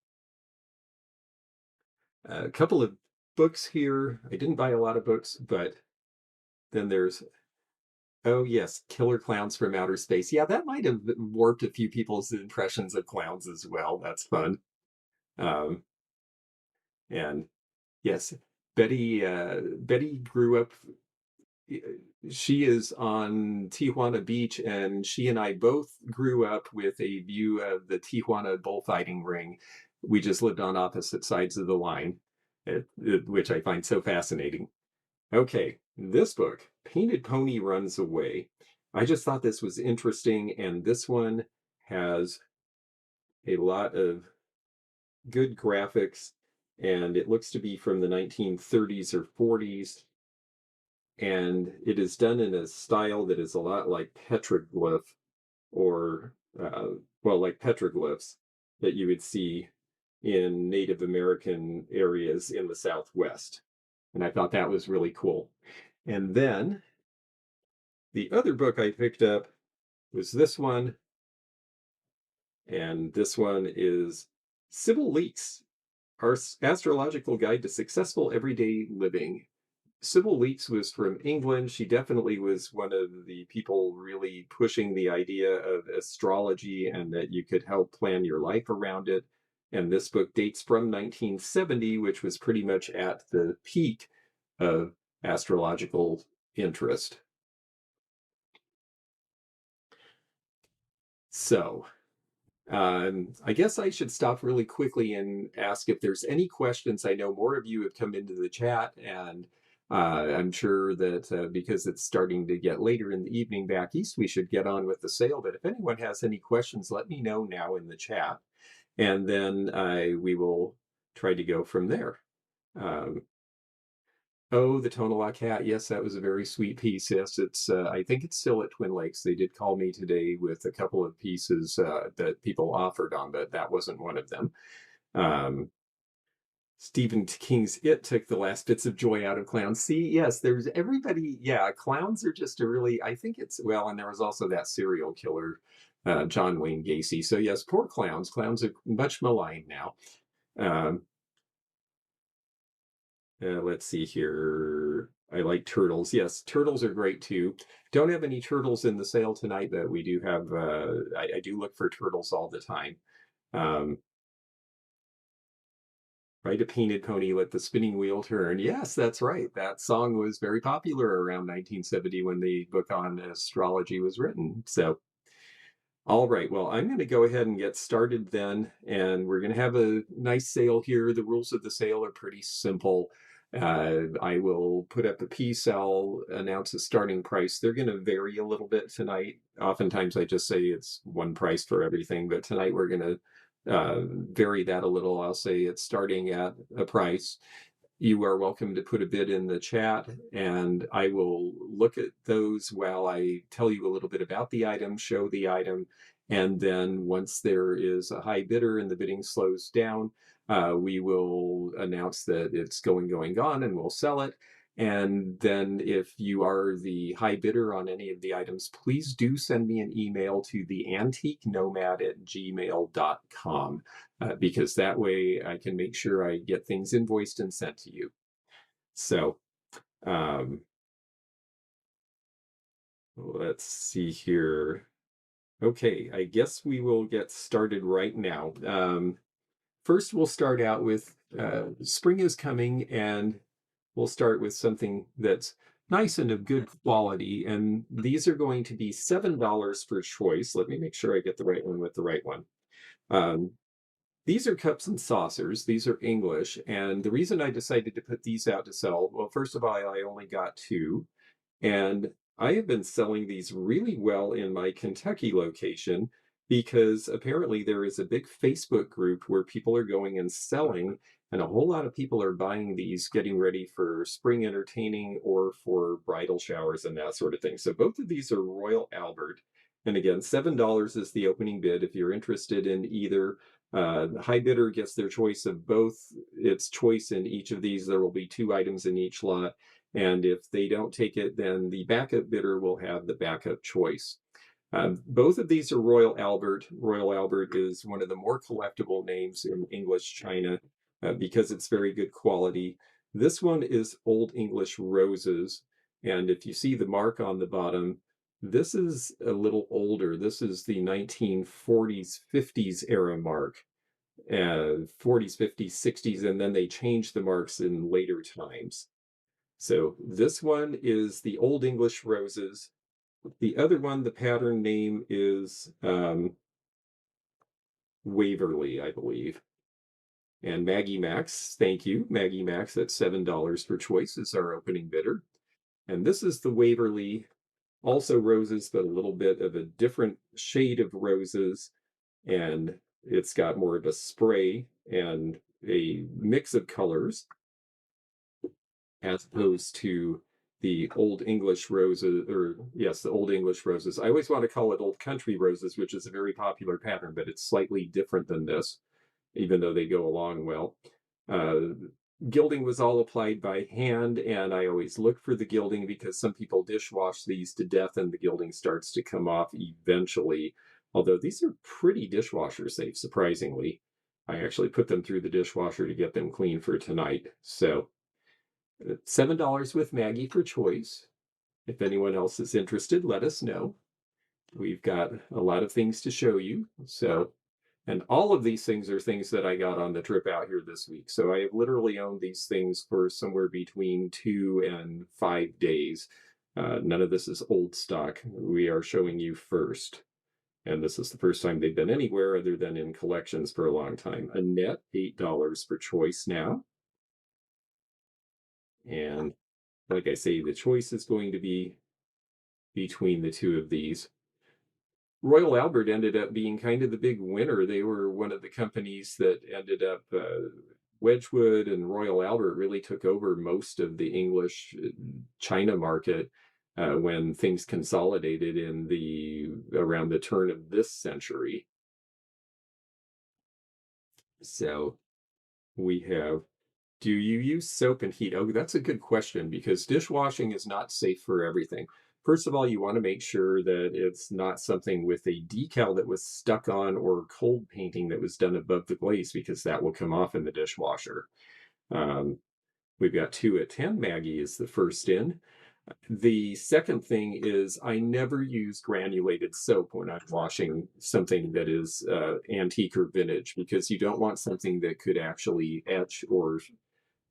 A couple of books here. I didn't buy a lot of books, but then there's, oh yes, Killer Clowns from Outer Space. Yeah, that might have warped a few people's impressions of clowns as well. That's fun. Um, and yes, Betty grew up. She is on Tijuana Beach, and she and I both grew up with a view of the Tijuana bullfighting ring. We just lived on opposite sides of the line, which I find so fascinating. Okay, this book, Painted Pony Runs Away. I just thought this was interesting, and this one has a lot of good graphics, and it looks to be from the 1930s or 40s, and it is done in a style that is a lot like petroglyph or well, like petroglyphs that you would see in Native American areas in the Southwest. And I thought that was really cool. And then the other book I picked up was this one, and this one is Sybil Leeks, Our Astrological Guide to Successful Everyday Living. Sybil Leeks was from England. She definitely was one of the people really pushing the idea of astrology and that you could help plan your life around it. And this book dates from 1970, which was pretty much at the peak of astrological interest. So, I guess I should stop really quickly and ask if there's any questions. I know more of you have come into the chat, and I'm sure that because it's starting to get later in the evening back east, we should get on with the sale. But if anyone has any questions, let me know now in the chat, and then we will try to go from there. Um, Oh, the Tonalak hat. Yes, that was a very sweet piece. Yes, it's. I think it's still at Twin Lakes. They did call me today with a couple of pieces that people offered on, but that wasn't one of them. Um, Stephen King's It took the last bits of joy out of clowns. See, yes, there's everybody. Yeah, clowns are just a really. I think it's well, and there was also that serial killer, John Wayne Gacy. So yes, poor clowns. Clowns are much maligned now. Um, Let's see here. I like turtles. Yes, turtles are great too. Don't have any turtles in the sale tonight, but we do have. I do look for turtles all the time. Um, Ride a painted pony, let the spinning wheel turn. Yes, that's right. That song was very popular around 1970 when the book on astrology was written. So all right, well, I'm going to go ahead and get started then, and we're going to have a nice sale here. The rules of the sale are pretty simple. I will put up a piece, I'll announce a starting price. They're going to vary a little bit tonight. Oftentimes I just say it's one price for everything, but tonight we're going to vary that a little. I'll say it's starting at a price. You are welcome to put a bid in the chat, and I will look at those while I tell you a little bit about the item, show the item, and then once there is a high bidder and the bidding slows down, we will announce that it's going, gone, and we'll sell it. And then if you are the high bidder on any of the items, please do send me an email to theantiquenomad@gmail.com because that way I can make sure I get things invoiced and sent to you. So um, let's see here. Okay, I guess we will get started right now. First, we'll start out with spring is coming, and we'll start with something that's nice and of good quality. And these are going to be $7 per choice. Let me make sure I get the right one with the right one. Um, These are cups and saucers. These are English. And the reason I decided to put these out to sell, well, first of all, I only got two. And I have been selling these really well in my Kentucky location because apparently there is a big Facebook group where people are going and selling, and a whole lot of people are buying these, getting ready for spring entertaining or for bridal showers and that sort of thing. So both of these are Royal Albert. And again, $7 is the opening bid. If you're interested in either, the high bidder gets their choice of both. Its choice in each of these. There will be two items in each lot. And if they don't take it, then the backup bidder will have the backup choice. Both of these are Royal Albert. Royal Albert is one of the more collectible names in English China because it's very good quality. This one is Old English Roses. And if you see the mark on the bottom, this is a little older. This is the 1940s, 50s era mark. 40s, 50s, 60s, and then they changed the marks in later times. So this one is the Old English Roses. The other one, the pattern name is Waverly, I believe. And Maggie Max, thank you. Maggie Max at $7 per choice is our opening bidder. And this is the Waverly, also roses, but a little bit of a different shade of roses. And it's got more of a spray and a mix of colors, as opposed to the Old English roses, or yes, the Old English roses. I always want to call it Old Country roses, which is a very popular pattern, but it's slightly different than this, even though they go along well. Uh, Gilding was all applied by hand, and I always look for the gilding because some people dishwash these to death and the gilding starts to come off eventually. Although these are pretty dishwasher safe, surprisingly. I actually put them through the dishwasher to get them clean for tonight. So $7 with Maggie for choice. If anyone else is interested, let us know. We've got a lot of things to show you. So, and all of these things are things that I got on the trip out here this week. So I have literally owned these things for somewhere between 2 and 5 days. None of this is old stock. We are showing you first. And this is the first time they've been anywhere other than in collections for a long time. A net $8 per choice now. And like I say, the choice is going to be between the two of these. Royal Albert ended up being kind of the big winner. They were one of the companies that ended up, Wedgwood and Royal Albert really took over most of the English China market when things consolidated in the around the turn of this century. So we have, do you use soap and heat? Oh, that's a good question because dishwashing is not safe for everything. First of all, you want to make sure that it's not something with a decal that was stuck on or cold painting that was done above the glaze because that will come off in the dishwasher. Um, We've got 2 at 10. Maggie is the first in. The second thing is I never use granulated soap when I'm washing something that is antique or vintage, because you don't want something that could actually etch or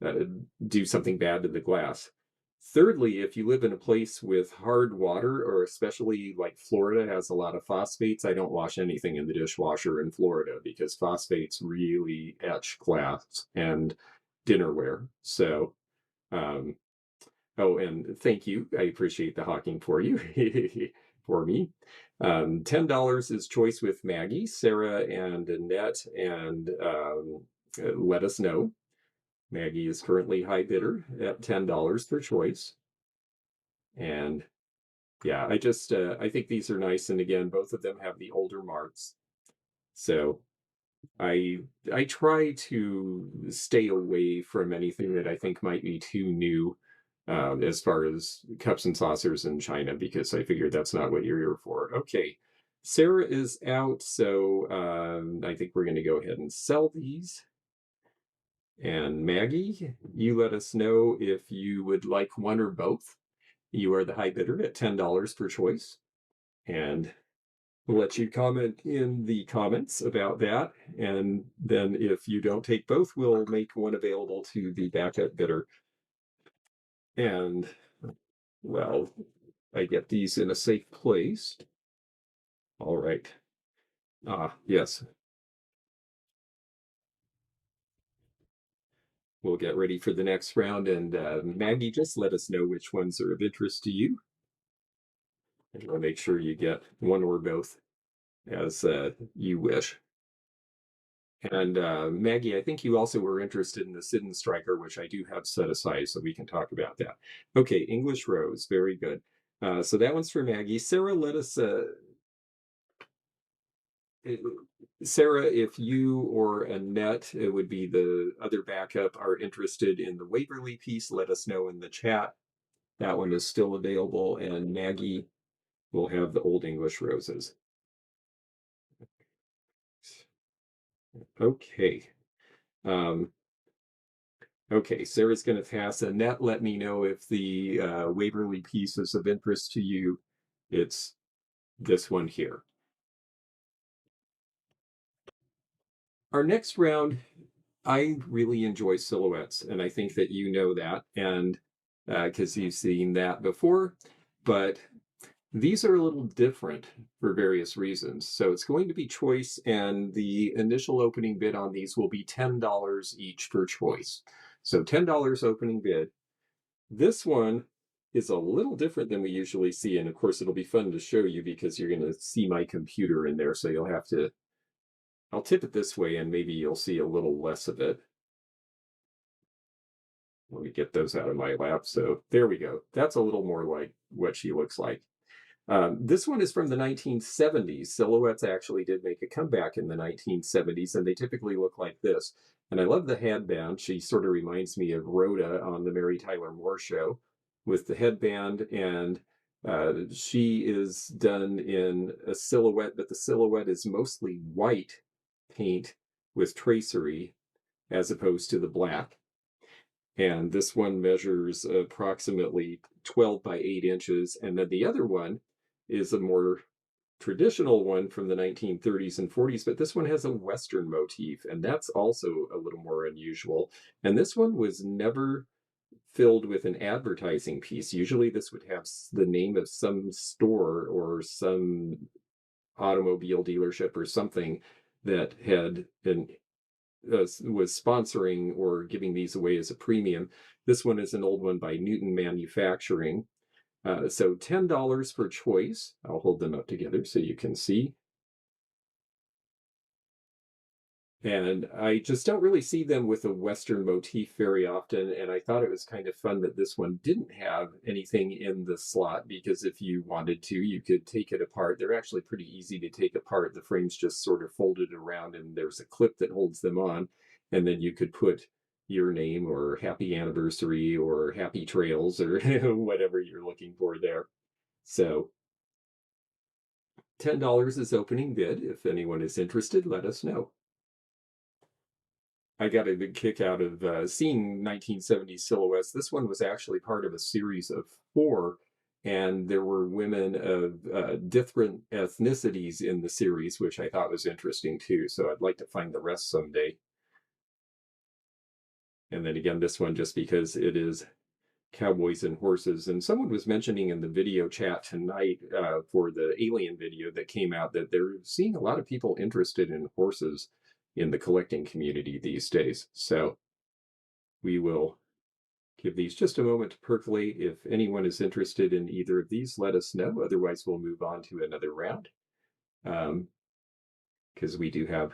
uh, do something bad to the glass. Thirdly, if you live in a place with hard water, or especially like Florida has a lot of phosphates, I don't wash anything in the dishwasher in Florida because phosphates really etch glass and dinnerware. So, um, oh, and thank you. I appreciate the hawking for you, for me. $10 is choice with Maggie, Sarah, and Annette, and let us know. Maggie is currently high bidder at $10 per choice. And yeah, I think these are nice. And again, both of them have the older marks. So I I try to stay away from anything that I think might be too new, as far as cups and saucers in China, because I figured that's not what you're here for. Okay, Sarah is out, so I think we're going to go ahead and sell these. And Maggie, you let us know if you would like one or both. You are the high bidder at $10 per choice. And we'll let you comment in the comments about that. And then if you don't take both, we'll make one available to the backup bidder. And well, I get these in a safe place. All right. Ah, yes. We'll get ready for the next round. And Maggie, just let us know which ones are of interest to you. And we'll make sure you get one or both as you wish. And Maggie, I think you also were interested in the Sidon Striker, which I do have set aside, so we can talk about that. Okay, English Rose, very good. So that one's for Maggie. Sarah, let us. Uh, Sarah, if you or Annette, it would be the other backup, are interested in the Waverly piece, let us know in the chat. That one is still available, and Maggie will have the Old English Roses. Okay. Um, Okay, Sarah's going to pass. Annette, let me know if the Waverly piece is of interest to you. It's this one here. Our next round, I really enjoy silhouettes, and I think that you know that, and because you've seen that before, but these are a little different for various reasons. So it's going to be choice, and the initial opening bid on these will be $10 each for choice. So $10 opening bid. This one is a little different than we usually see, and of course it'll be fun to show you because you're going to see my computer in there, so you'll have to, I'll tip it this way and maybe you'll see a little less of it. Let me get those out of my lap. So there we go. That's a little more like what she looks like. This one is from the 1970s. Silhouettes actually did make a comeback in the 1970s, and they typically look like this. And I love the headband. She sort of reminds me of Rhoda on the Mary Tyler Moore Show with the headband. And she is done in a silhouette, but the silhouette is mostly white paint with tracery as opposed to the black. And this one measures approximately 12 by 8 inches. And then the other one is a more traditional one from the 1930s and 40s, but this one has a Western motif, and that's also a little more unusual. And this one was never filled with an advertising piece. Usually, this would have the name of some store or some automobile dealership or something that had an was sponsoring or giving these away as a premium. This one is an old one by Newton Manufacturing. So $10 per choice. I'll hold them up together so you can see. And I just don't really see them with a Western motif very often. And I thought it was kind of fun that this one didn't have anything in the slot, because if you wanted to, you could take it apart. They're actually pretty easy to take apart. The frame's just sort of folded around and there's a clip that holds them on. And then you could put your name or happy anniversary or happy trails or whatever you're looking for there. So $10 is opening bid. If anyone is interested, let us know. I got a big kick out of seeing 1970s silhouettes. This one was actually part of a series of four, and there were women of different ethnicities in the series, which I thought was interesting too. So I'd like to find the rest someday. And then again, this one just because it is cowboys and horses. And someone was mentioning in the video chat tonight for the Alien video that came out that they're seeing a lot of people interested in horses in the collecting community these days. So we will give these just a moment to percolate. If anyone is interested in either of these, let us know. Otherwise, we'll move on to another round because we do have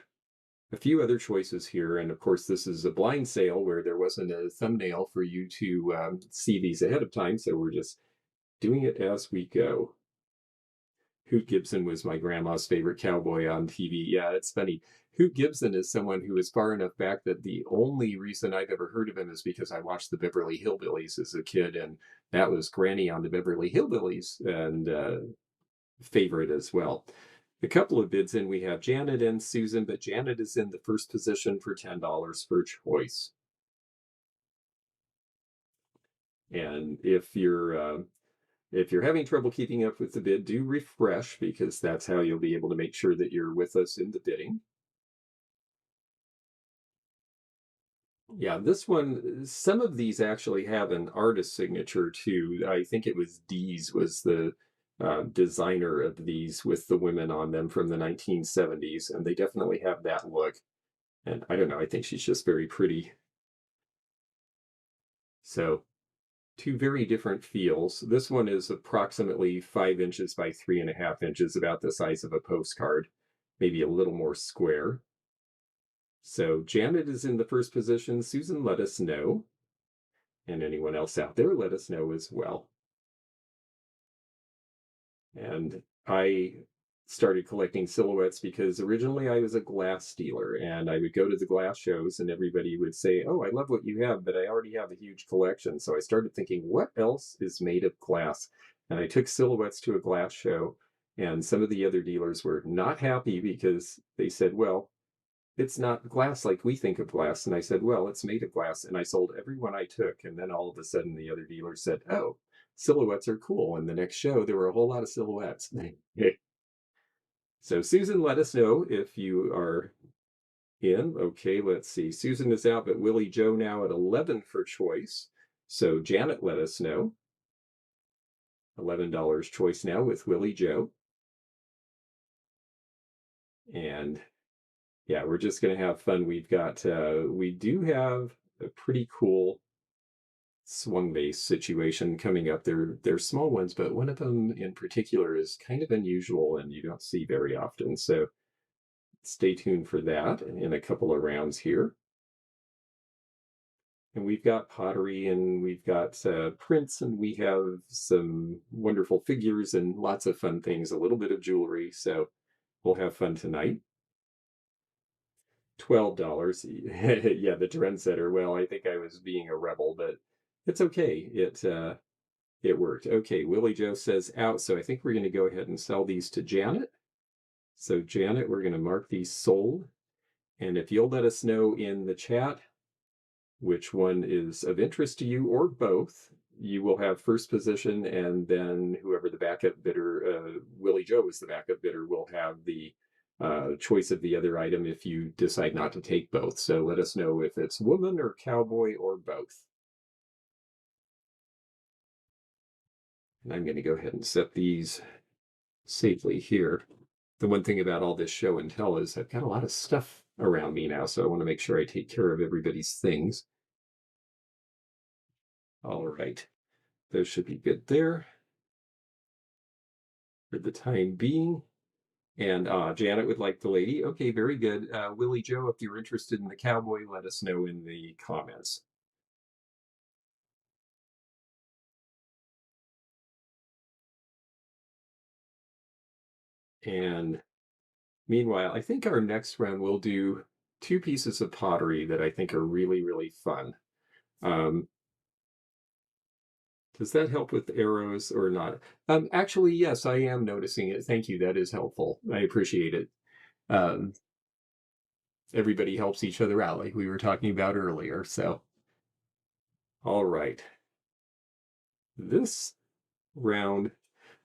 a few other choices here. And of course, this is a blind sale where there wasn't a thumbnail for you to see these ahead of time. So we're just doing it as we go. Hoot Gibson was my grandma's favorite cowboy on TV. Yeah, it's funny. Hoot Gibson is someone who is far enough back that the only reason I've ever heard of him is because I watched the Beverly Hillbillies as a kid, and that was Granny on the Beverly Hillbillies, and favorite as well. A couple of bids in, we have Janet and Susan, but Janet is in the first position for $10 per choice. And if you're having trouble keeping up with the bid, do refresh because that's how you'll be able to make sure that you're with us in the bidding. Yeah, this one, some of these actually have an artist signature too. I think it was Dee's was the designer of these with the women on them from the 1970s, and they definitely have that look. And I don't know, I think she's just very pretty. So, two very different feels. This one is approximately 5 inches by 3.5 inches, about the size of a postcard, maybe a little more square. So Janet is in the first position. Susan, let us know. And anyone else out there, let us know as well. And I started collecting silhouettes because originally I was a glass dealer and I would go to the glass shows and everybody would say, "Oh, I love what you have, but I already have a huge collection." So I started thinking, what else is made of glass? And I took silhouettes to a glass show, and some of the other dealers were not happy because they said, "Well, it's not glass like we think of glass." And I said, "Well, it's made of glass." And I sold every one I took. And then all of a sudden the other dealers said, "Oh, silhouettes are cool." And the next show, there were a whole lot of silhouettes. So Susan, let us know if you are in. Okay, let's see. Susan is out, but Willie Joe now at 11 for choice. So Janet, let us know. $11 choice now with Willie Joe. And yeah, we're just going to have fun. We do have a pretty cool swung base situation coming up. They're small ones, but one of them in particular is kind of unusual and you don't see very often. So stay tuned for that in a couple of rounds here. And we've got pottery and we've got prints and we have some wonderful figures and lots of fun things, a little bit of jewelry. So we'll have fun tonight. $12. Yeah, the trendsetter. Well, I think I was being a rebel, but it's okay. It worked. Okay, Willie Joe says out, so I think we're going to go ahead and sell these to Janet. So Janet, we're going to mark these sold. And if you'll let us know in the chat which one is of interest to you or both, you will have first position, and then whoever the backup bidder, Willie Joe is the backup bidder, will have the choice of the other item if you decide not to take both. So let us know if it's woman or cowboy or both. And I'm going to go ahead and set these safely here. The one thing about all this show and tell is I've got a lot of stuff around me now, so I want to make sure I take care of everybody's things. All right, those should be good there for the time being. And Janet would like the lady. Okay, very good. Willie Joe, if you're interested in the cowboy, let us know in the comments. And meanwhile, I think our next round we'll do two pieces of pottery that I think are really, really fun. Does that help with arrows or not? Actually, yes, I am noticing it. Thank you. That is helpful. I appreciate it. Um, everybody helps each other out, like we were talking about earlier. So, all right. This round,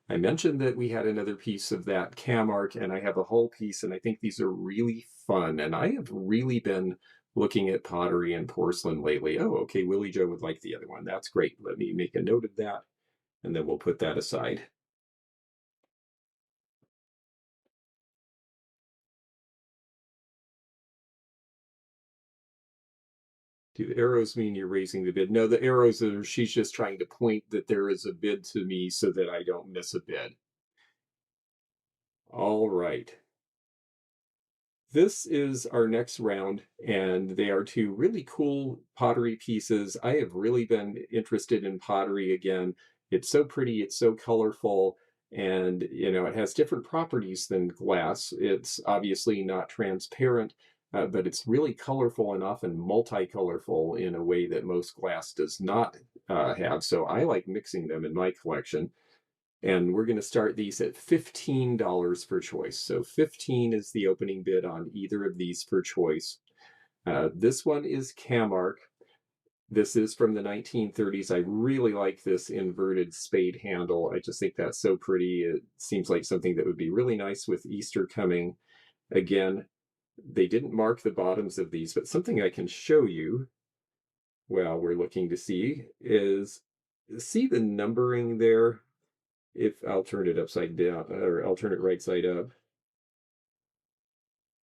I mentioned that we had another piece of that Camark, and I have a whole piece, and I think these are really fun. And I have really been looking at pottery and porcelain lately. Oh, okay, Willie Joe would like the other one. That's great. Let me make a note of that, and then we'll put that aside. Do the arrows mean you're raising the bid? No, the arrows are, she's just trying to point that there is a bid to me so that I don't miss a bid. All right. This is our next round, and they are two really cool pottery pieces. I have really been interested in pottery again. It's so pretty, it's so colorful, and it has different properties than glass. It's obviously not transparent, but it's really colorful and often multicolorful in a way that most glass does not have. So I like mixing them in my collection. And we're going to start these at $15 per choice. So 15 is the opening bid on either of these per choice. This one is Camark. This is from the 1930s. I really like this inverted spade handle. I just think that's so pretty. It seems like something that would be really nice with Easter coming. Again, they didn't mark the bottoms of these, but something I can show you while we're looking to see is, see the numbering there? If I'll turn it upside down, or I'll turn it right side up.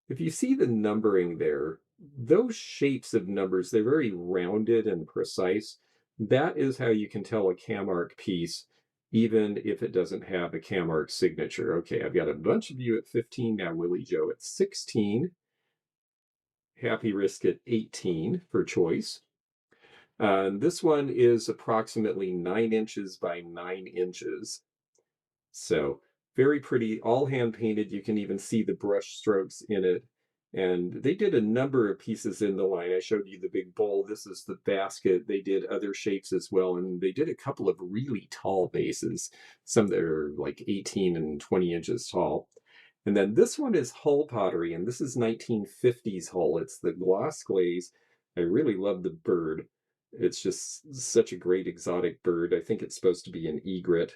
If you see the numbering there, those shapes of numbers, they're very rounded and precise. That is how you can tell a Camark piece, even if it doesn't have a Camark signature. Okay, I've got a bunch of you at 15 now, Willie Joe at 16, Happy Risk at 18 for choice. This one is approximately 9 inches by 9 inches. So very pretty, all hand painted. You can even see the brush strokes in it. And they did a number of pieces in the line. I showed you the big bowl. This is the basket. They did other shapes as well. And they did a couple of really tall vases, some that are like 18 and 20 inches tall. And then this one is Hull pottery, and this is 1950s Hull. It's the gloss glaze. I really love the bird. It's just such a great exotic bird. I think it's supposed to be an egret.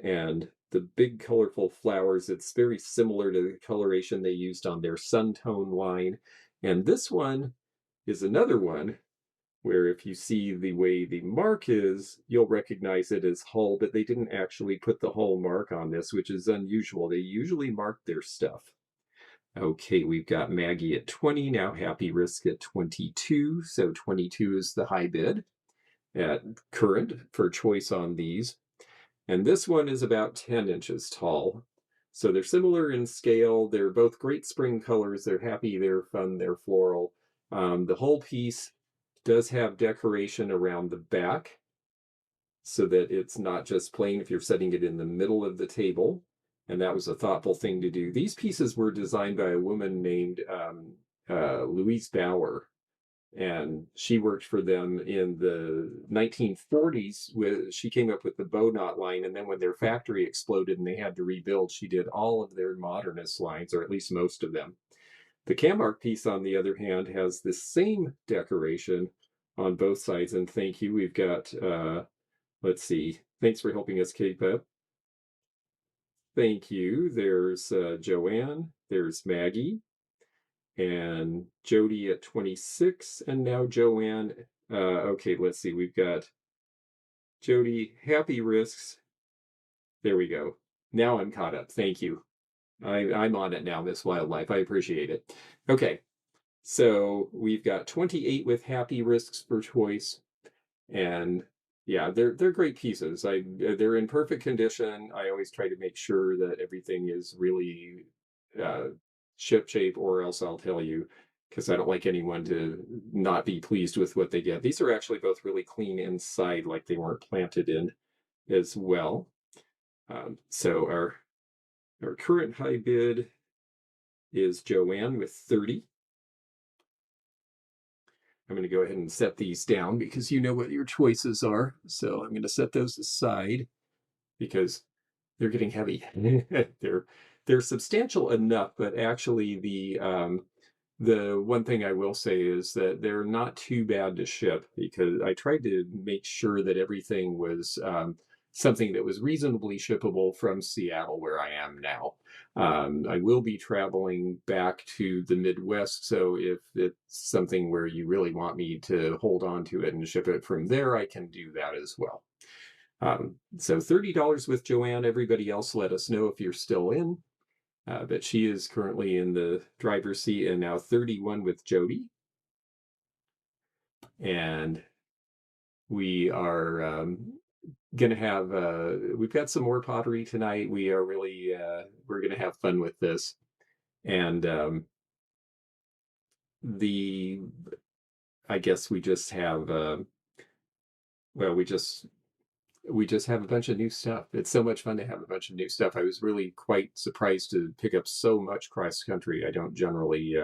And the big colorful flowers, it's very similar to the coloration they used on their Suntone line. And this one is another one where if you see the way the mark is, you'll recognize it as Hull, but they didn't actually put the Hull mark on this, which is unusual. They usually mark their stuff. Okay, we've got Maggie at 20, now Happy Risk at 22. So 22 is the high bid at current for choice on these. And this one is about 10 inches tall. So they're similar in scale. They're both great spring colors. They're happy, they're fun, they're floral. The whole piece does have decoration around the back so that it's not just plain if you're setting it in the middle of the table. And that was a thoughtful thing to do. These pieces were designed by a woman named Louise Bauer, and she worked for them in the 1940s. She came up with the bow knot line, and then when their factory exploded and they had to rebuild, she did all of their modernist lines, or at least most of them. The Camark piece, on the other hand, has the same decoration on both sides, and thank you. We've got, let's see, thanks for helping us, K-Pep. Thank you. There's Joanne, there's Maggie, and Jody at 26, and now Joanne. Okay, let's see. We've got Jody, Happy Risks. There we go. Now I'm caught up. Thank you. I'm on it now, Miss Wildlife. I appreciate it. Okay, so we've got 28 with Happy Risks for choice, and yeah, they're great pieces. They're in perfect condition. I always try to make sure that everything is really uh, ship shape, or else I'll tell you, because I don't like anyone to not be pleased with what they get. These are actually both really clean inside, like they weren't planted in as well. So our current high bid is Joanne with 30. I'm going to go ahead and set these down because you know what your choices are. So I'm going to set those aside because they're getting heavy. they're substantial enough, but actually The one thing I will say is that they're not too bad to ship because I tried to make sure that everything was something that was reasonably shippable from Seattle, where I am now. I will be traveling back to the Midwest, so if it's something where you really want me to hold on to it and ship it from there, I can do that as well. So $30 with Joanne. Everybody else, let us know if you're still in. But she is currently in the driver's seat, and now 31 with Jody. And we are going to have, we've got some more pottery tonight. We are really, we're going to have fun with this. And the, I guess we just have, well, we just have a bunch of new stuff. It's so much fun to have a bunch of new stuff. I was really quite surprised to pick up so much cross country. I don't generally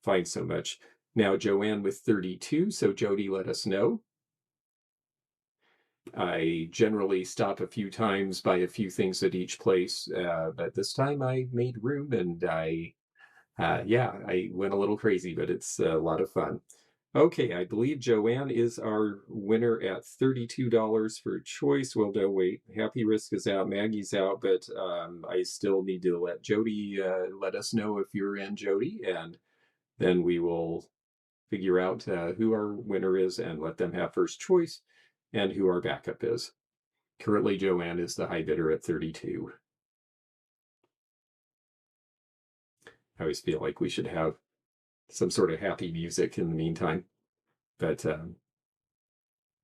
find so much. Now, Joanne with 32, so Jody, let us know. I generally stop a few times, buy a few things at each place, but this time I made room and yeah, I went a little crazy, but it's a lot of fun. Okay, I believe Joanne is our winner at $32 for choice. Well, no, wait, Happy Risk is out, Maggie's out, but I still need to let Jody let us know if you're in, Jody, and then we will figure out who our winner is and let them have first choice and who our backup is. Currently, Joanne is the high bidder at 32. I always feel like we should have some sort of happy music in the meantime, but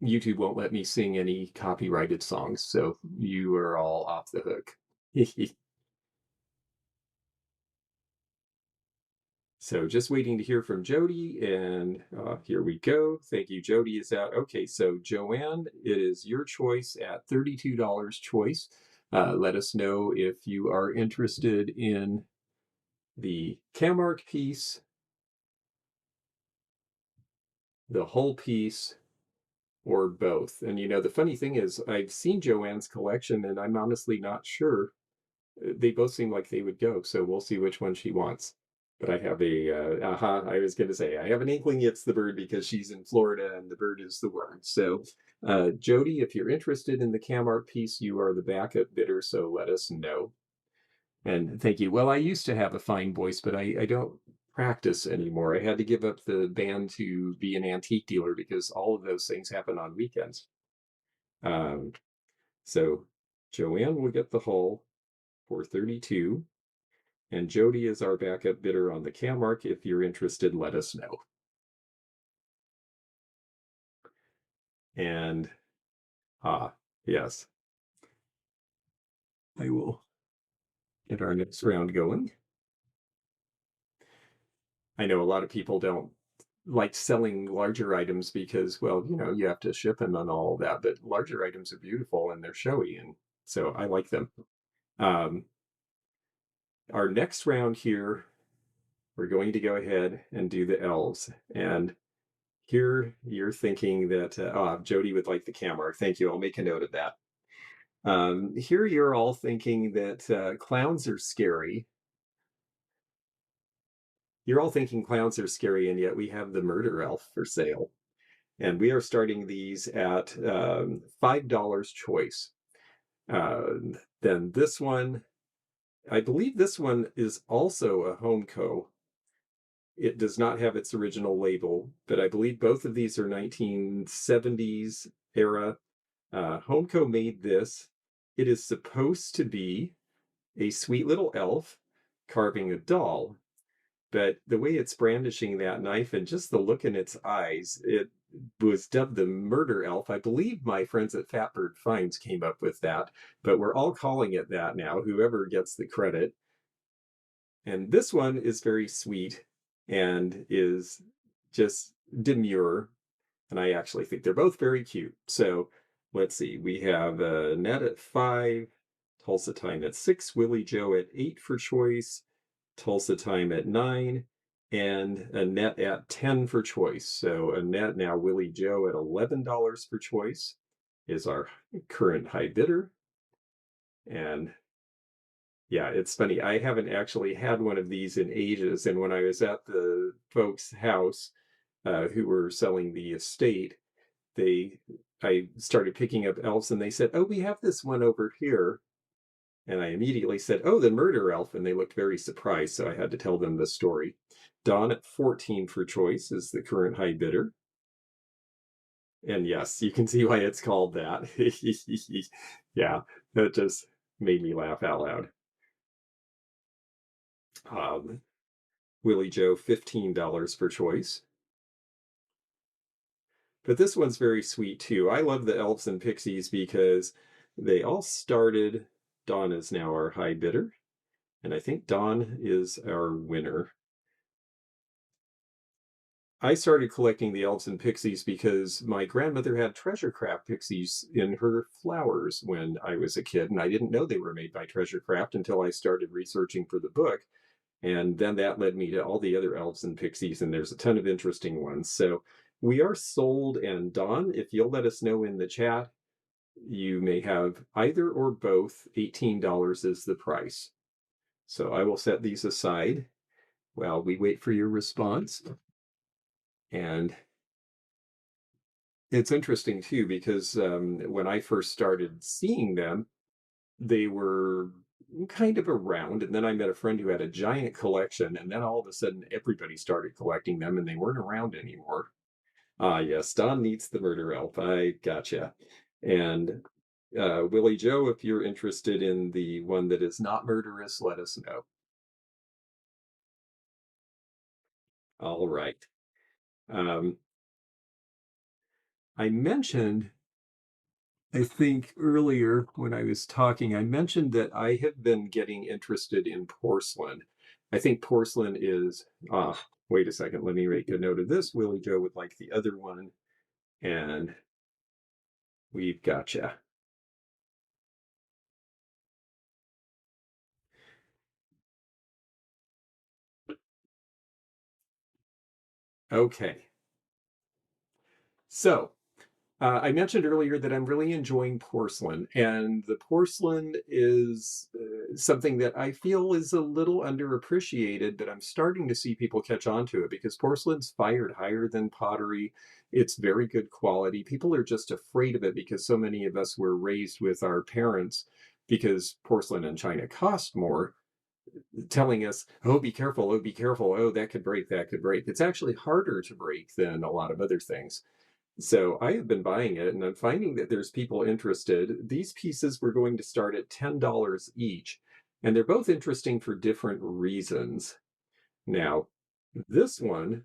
YouTube won't let me sing any copyrighted songs, so you are all off the hook. So just waiting to hear from Jody, and here we go. Thank you. Jody is out. Okay, so Joanne, it is your choice at $32 choice. Let us know if you are interested in the Camark piece, the whole piece, or both. And you know, the funny thing is, I've seen Joanne's collection, and I'm honestly not sure. They both seem like they would go, so we'll see which one she wants. But I have I was going to say, I have an inkling it's the bird because she's in Florida and the bird is the word. So, Jody, if you're interested in the Camark piece, you are the backup bidder, so let us know. And thank you. Well, I used to have a fine voice, but I don't practice anymore. I had to give up the band to be an antique dealer because all of those things happen on weekends. Um, so Joanne will get the hull for 32. And Jody is our backup bidder on the Camark. If you're interested, let us know. And yes, I will get our next round going. I know a lot of people don't like selling larger items because, well, you know, you have to ship them and all that, but larger items are beautiful and they're showy, and so I like them. Um, our next round here, we're going to go ahead and do the elves. And here you're thinking that, Jody would like the camera. Thank you. I'll make a note of that. Here you're all thinking that clowns are scary. You're all thinking clowns are scary, and yet we have the murder elf for sale. And we are starting these at $5 choice. Then this one, I believe this one is also a Homeco. It does not have its original label, but I believe both of these are 1970s era. Homeco made this. It is supposed to be a sweet little elf carving a doll, but the way it's brandishing that knife and just the look in its eyes, it was dubbed the murder elf. I believe my friends at Fatbird Finds came up with that, but we're all calling it that now, whoever gets the credit. And this one is very sweet and is just demure, and I actually think they're both very cute. So let's see, we have Ned at 5, Tulsa Time at 6, Willie Joe at 8 for choice, Tulsa Time at 9, and Annette at 10 for choice. So Annette, now Willie Joe at $11 for choice is our current high bidder. And Yeah, it's funny. I haven't actually had one of these in ages, and when I was at the folks' house who were selling the estate, they I started picking up elves, and they said, "Oh, we have this one over here." And I immediately said, "Oh, the murder elf," and they looked very surprised, so I had to tell them the story. Dawn at 14 for choice is the current high bidder. And yes, you can see why it's called that. Yeah, that just made me laugh out loud. Um, Willie Joe, $15 for choice. But this one's very sweet too. I love the elves and pixies because they all started. Dawn is now our high bidder, and I think Dawn is our winner. I started collecting the elves and pixies because my grandmother had treasure craft pixies in her flowers when I was a kid, and I didn't know they were made by treasure craft until I started researching for the book. And then that led me to all the other elves and pixies, and there's a ton of interesting ones. So we are sold, and Dawn, if you'll let us know in the chat, you may have either or both. $18 is the price. So I will set these aside while we wait for your response. And it's interesting too, because when I first started seeing them, they were kind of around. And then I met a friend who had a giant collection. And then all of a sudden, everybody started collecting them and they weren't around anymore. Ah, yes, Don needs the murder elf. I gotcha. And Willie Joe, if you're interested in the one that is not murderous, let us know. All right. Um, I mentioned, I think earlier when I was talking, I mentioned that I have been getting interested in porcelain. I think porcelain is, wait a second, let me make a note of this. Willie Joe would like the other one, and we've gotcha. Okay. So I mentioned earlier that I'm really enjoying porcelain, and the porcelain is something that I feel is a little underappreciated, but I'm starting to see people catch on to it because porcelain's fired higher than pottery. It's very good quality. People are just afraid of it because so many of us were raised with our parents because porcelain and china cost more, telling us, oh, be careful, oh, be careful, oh, that could break, that could break. It's actually harder to break than a lot of other things. So I have been buying it and I'm finding that there's people interested. These pieces were going to start at $10 each, and they're both interesting for different reasons. Now, this one,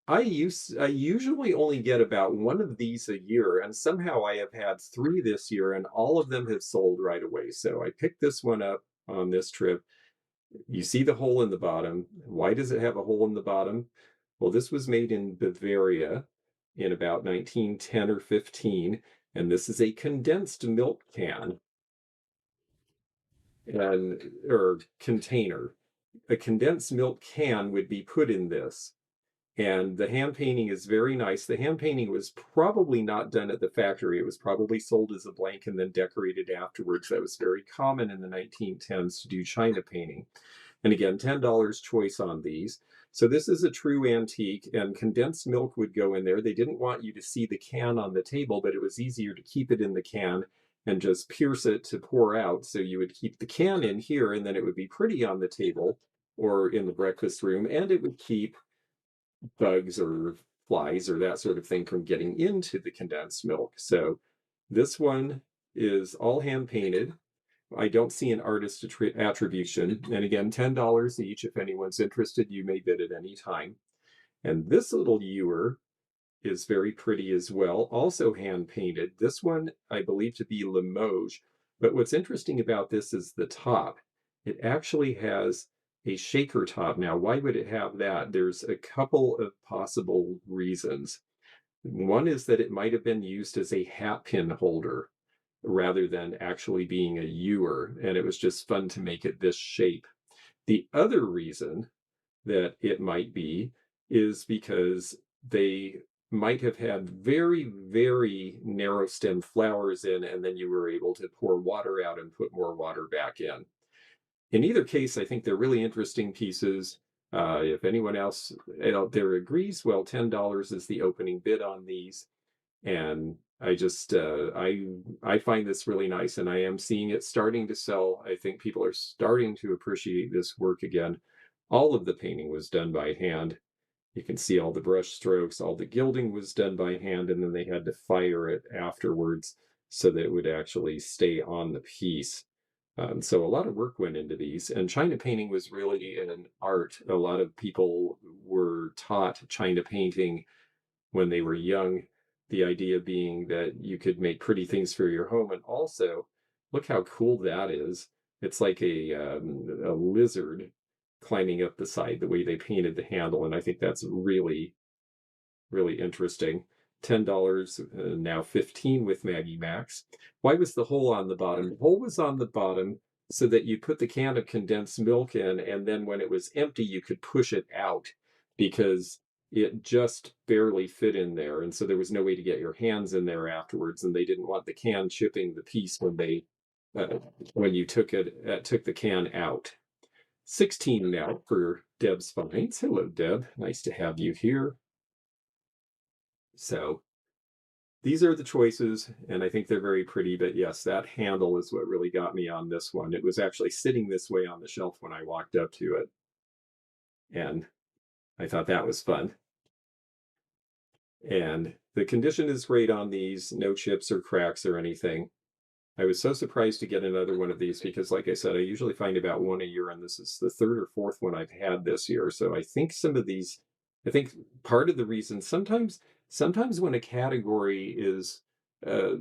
I usually only get about one of these a year, and somehow I have had three this year, and all of them have sold right away. So I picked this one up on this trip. You see the hole in the bottom. Why does it have a hole in the bottom? Well, this was made in Bavaria in about 1910 or 15, and this is a condensed milk can and or container. A condensed milk can would be put in this. And the hand painting is very nice. The hand painting was probably not done at the factory. It was probably sold as a blank and then decorated afterwards. That was very common in the 1910s to do china painting. And again, $10 choice on these. So this is a true antique, and condensed milk would go in there. They didn't want you to see the can on the table, but it was easier to keep it in the can and just pierce it to pour out. So you would keep the can in here, and then it would be pretty on the table or in the breakfast room, and it would keep bugs or flies or that sort of thing from getting into the condensed milk. So this one is all hand painted. I don't see an artist attribution. And again, $10 each. If anyone's interested, you may bid at any time. And this little ewer is very pretty as well, also hand painted. This one, I believe to be Limoges. But what's interesting about this is the top. It actually has a shaker top. Now, why would it have that? There's a couple of possible reasons. One is that it might have been used as a hat pin holder rather than actually being a ewer, and it was just fun to make it this shape. The other reason that it might be is because they might have had very, very narrow stem flowers in, and then you were able to pour water out and put more water back in. In either case, I think they're really interesting pieces. If anyone else out there agrees, well, $10 is the opening bid on these. And I just I find this really nice, and I am seeing it starting to sell. I think people are starting to appreciate this work again. All of the painting was done by hand. You can see all the brush strokes, all the gilding was done by hand, and then they had to fire it afterwards so that it would actually stay on the piece. So a lot of work went into these, and China painting was really an art. A lot of people were taught China painting when they were young. The idea being that you could make pretty things for your home, and also look how cool that is. It's like a lizard climbing up the side, the way they painted the handle, and I think that's really, really interesting. $10, now 15 with Maggie Max. Why was the hole on the bottom? The hole was on the bottom so that you put the can of condensed milk in, and then when it was empty, you could push it out because it just barely fit in there. And so there was no way to get your hands in there afterwards, and they didn't want the can chipping the piece uh, when you took the can out. 16 now for Deb's Finds. Hello, Deb. Nice to have you here. So these are the choices, and I think they're very pretty. But yes, that handle is what really got me on this one. It was actually sitting this way on the shelf when I walked up to it, and I thought that was fun. And the condition is great on these, no chips or cracks or anything. I was so surprised to get another one of these because, like I said, I usually find about one a year, and this is the third or fourth one I've had this year. So I think some of these, I think part of the reason sometimes when a category is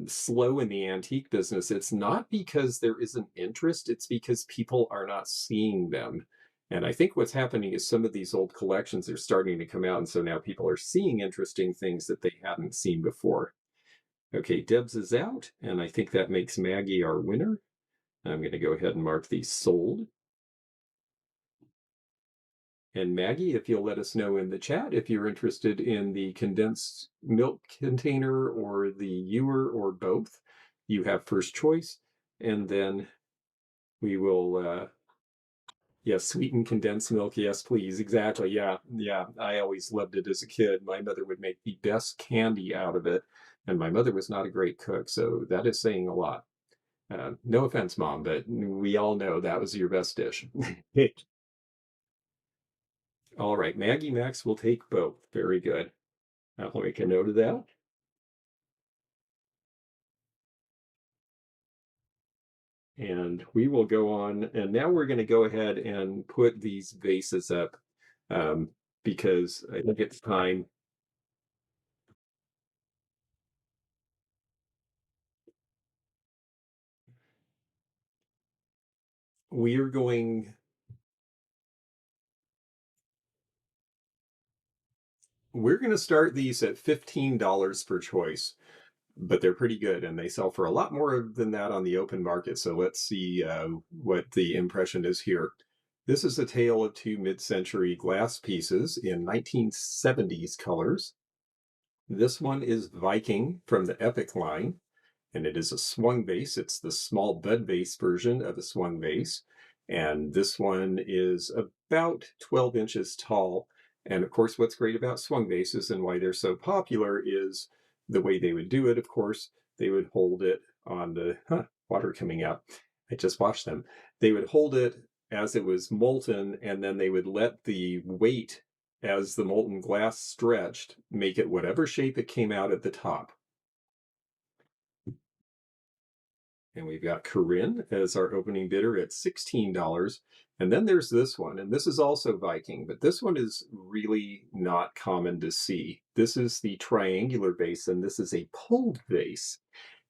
slow in the antique business, it's not because there isn't interest, it's because people are not seeing them. And I think what's happening is some of these old collections are starting to come out, and so now people are seeing interesting things that they hadn't seen before. Okay, Debs is out, and I think that makes Maggie our winner. I'm going to go ahead and mark these sold. And Maggie, if you'll let us know in the chat if you're interested in the condensed milk container or the ewer or both, you have first choice. And then we will, yes, sweetened condensed milk. Yes, please. Exactly. Yeah. Yeah. I always loved it as a kid. My mother would make the best candy out of it. And my mother was not a great cook. So that is saying a lot. No offense, Mom, but we all know that was your best dish. All right, Maggie Max will take both. Very good. I'll make a note of that. And we will go on. And now we're going to go ahead and put these vases up um, because I think it's time. We are going, we're going to start these at $15 per choice, but they're pretty good and they sell for a lot more than that on the open market. So let's see what the impression is here. This is a tale of two mid-century glass pieces in 1970s colors. This one is Viking from the Epic line, and it is a swung vase. It's the small bud vase version of a swung vase. And this one is about 12 inches tall. And of course, what's great about swung vases and why they're so popular is the way they would do it. Of course, they would hold it on the water coming out. I just washed them. They would hold it as it was molten, and then they would let the weight as the molten glass stretched make it whatever shape it came out at the top. And we've got Corinne as our opening bidder at $16. And then there's this one, and this is also Viking, but this one is really not common to see. This is the triangular vase, and this is a pulled vase.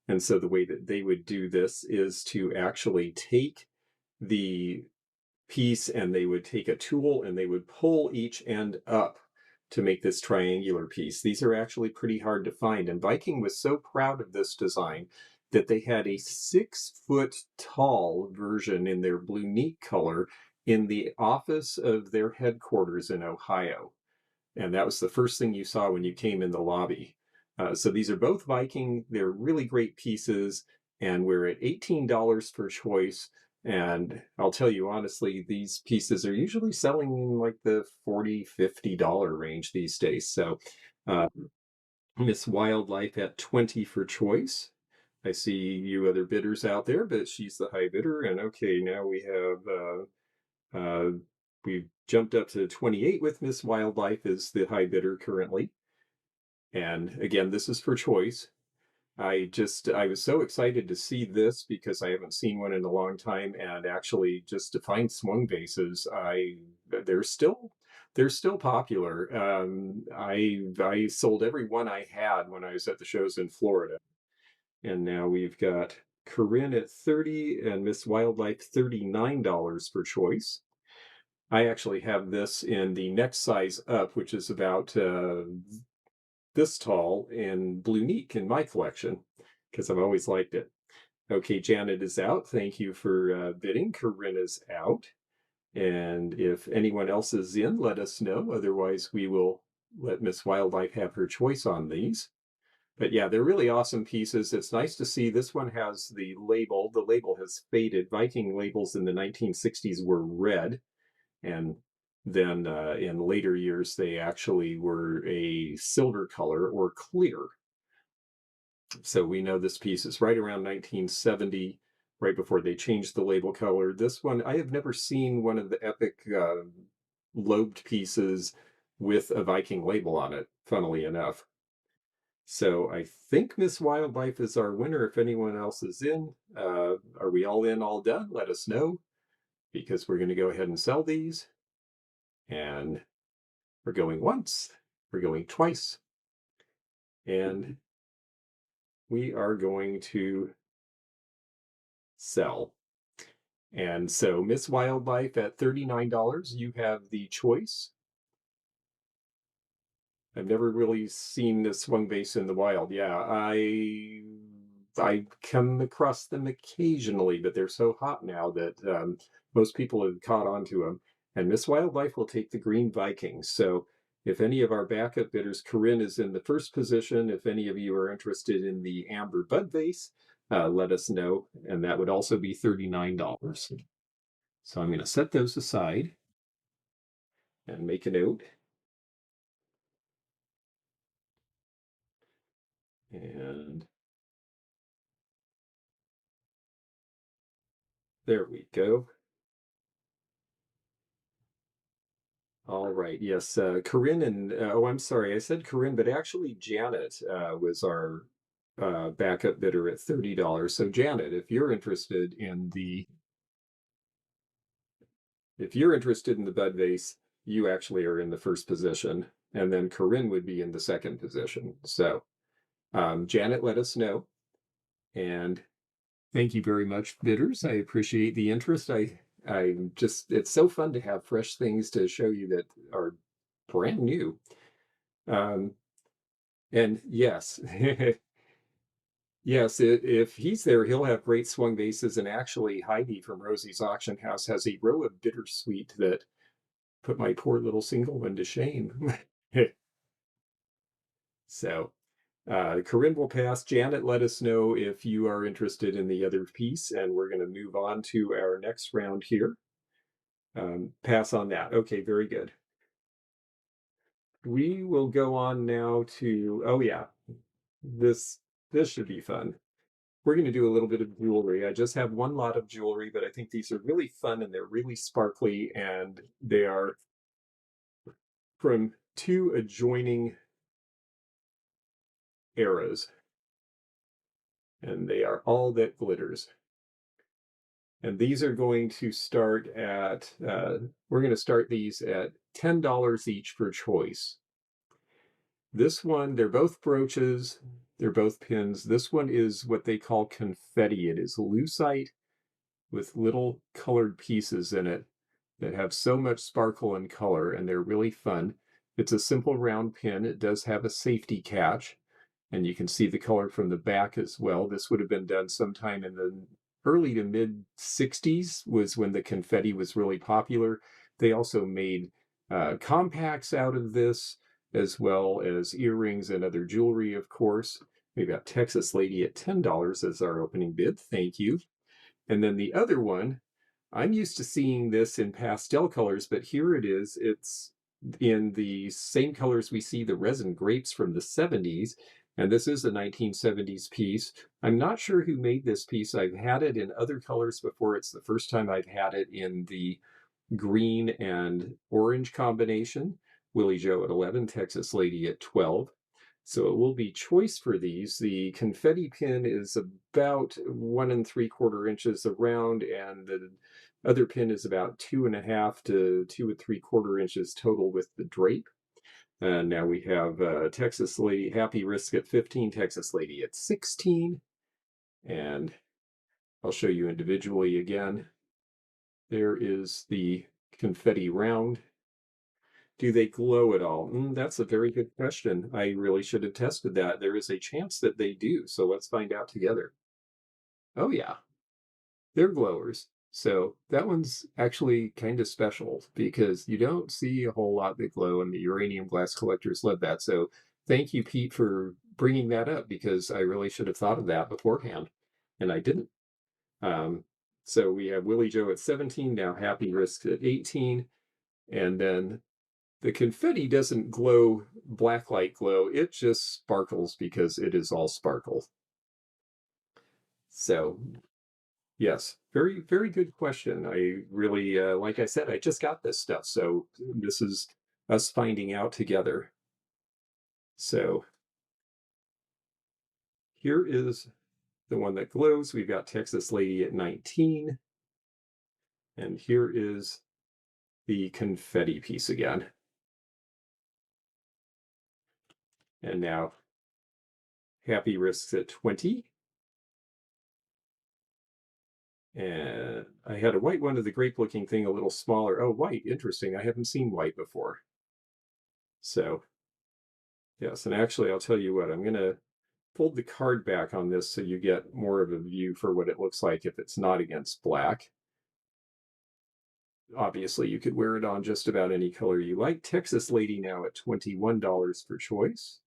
And so the way that they would do this is to actually take the piece and they would take a tool and they would pull each end up to make this triangular piece. These are actually pretty hard to find. And Viking was so proud of this design that they had a 6-foot tall version in their blue neat color in the office of their headquarters in Ohio. And that was the first thing you saw when you came in the lobby. So these are both Viking. They're really great pieces, and we're at $18 per choice. And I'll tell you honestly, these pieces are usually selling in like the $40–50 range these days. So uh, Miss Wildlife at 20 for choice. I see you other bidders out there, but she's the high bidder. And okay, now we've jumped up to 28 with Miss Wildlife is the high bidder currently. And again, this is for choice. I was so excited to see this because I haven't seen one in a long time, and actually just to find swung bases, they're still they're still popular. I sold every one I had when I was at the shows in Florida, and now we've got Corinne at 30 and Miss Wildlife $39 per choice. I actually have this in the next size up, which is about this tall in blue neat in my collection because I've always liked it. Okay, Janet is out. Thank you for bidding. Corinne is out. And if anyone else is in, let us know. Otherwise, we will let Miss Wildlife have her choice on these. But yeah, they're really awesome pieces. It's nice to see this one has the label. The label has faded. Viking labels in the 1960s were red. And then in later years, they actually were a silver color or clear. So we know this piece is right around 1970, right before they changed the label color. This one, I have never seen one of the epic lobed pieces with a Viking label on it, funnily enough. So I think Miss Wildlife is our winner. If anyone else is in, are we all in, all done? Let us know, because we're going to go ahead and sell these. And we're going once, we're going twice, and we are going to sell. And so Miss Wildlife at $39, you have the choice. I've never really seen this swung base in the wild. Yeah, I come across them occasionally, but they're so hot now that most people have caught on to them. And Miss Wildlife will take the green Vikings. So if any of our backup bidders, Corinne is in the first position. If any of you are interested in the amber bud vase, let us know. And that would also be $39. So I'm going to set those aside and make a note. And there we go. All right. Yes. Corinne and, oh, I'm sorry. I said Corinne, but actually Janet was our backup bidder at $30. So Janet, if you're interested in the bud vase, you actually are in the first position. And then Corinne would be in the second position. So Janet, let us know. And thank you very much, bidders. I appreciate the interest. I just, it's so fun to have fresh things to show you that are brand new. Um, and yes, yes, if he's there, he'll have great swung bases. And actually, Heidi from Rosie's Auction House has a row of bittersweet that put my poor little single one to shame. So, Corinne will pass. Janet, let us know if you are interested in the other piece, and we're going to move on to our next round here. Pass on that. Okay, very good. We will go on now to, oh yeah, this this should be fun. We're going to do a little bit of jewelry. I just have one lot of jewelry, but I think these are really fun and they're really sparkly, and they are from two adjoining eras, and they are all that glitters. And these are going to start at, we're going to start these at $10 each per choice. This one, they're both brooches, they're both pins. This one is what they call confetti. It is lucite with little colored pieces in it that have so much sparkle and color, and they're really fun. It's a simple round pin. It does have a safety catch, and you can see the color from the back as well. This would have been done sometime in the early to mid 60s was when the confetti was really popular. They also made compacts out of this. as well as earrings and other jewelry, of course. We've got Texas Lady at $10 as our opening bid. Thank you. And then the other one, I'm used to seeing this in pastel colors, but here it is. It's in the same colors we see the resin grapes from the 70s. And this is a 1970s piece. I'm not sure who made this piece. I've had it in other colors before. It's the first time I've had it in the green and orange combination. Willie Joe at 11, Texas Lady at 12. So it will be choice for these. The confetti pin is about 1 3/4 inches around, and the other pin is about 2.5 to 2 3/4 inches total with the drape. And now we have Texas Lady, Happy Risk at 15, Texas Lady at 16. And I'll show you individually again. There is the confetti round. Do they glow at all? That's a very good question. I really should have tested that. There is a chance that they do, so let's find out together. Oh yeah, they're glowers. So that one's actually kind of special because you don't see a whole lot that glow, and the uranium glass collectors love that. So thank you, Pete, for bringing that up because I really should have thought of that beforehand, and I didn't. Um, so we have Willie Joe at 17, now Happy Risk at 18, and then the confetti doesn't glow blacklight glow, it just sparkles because it is all sparkle. So, yes, very, very good question. I really, like I said, I just got this stuff. So, this is us finding out together. So, here is the one that glows. We've got Texas Lady at 19. And here is the confetti piece again. And now Happy Risks at 20. And I had a white one of the grape looking thing, a little smaller. Oh, white. Interesting. I haven't seen white before. So, yes. And actually, I'll tell you what, I'm going to fold the card back on this so you get more of a view for what it looks like if it's not against black. Obviously, you could wear it on just about any color you like. Texas Lady now at $21 for choice.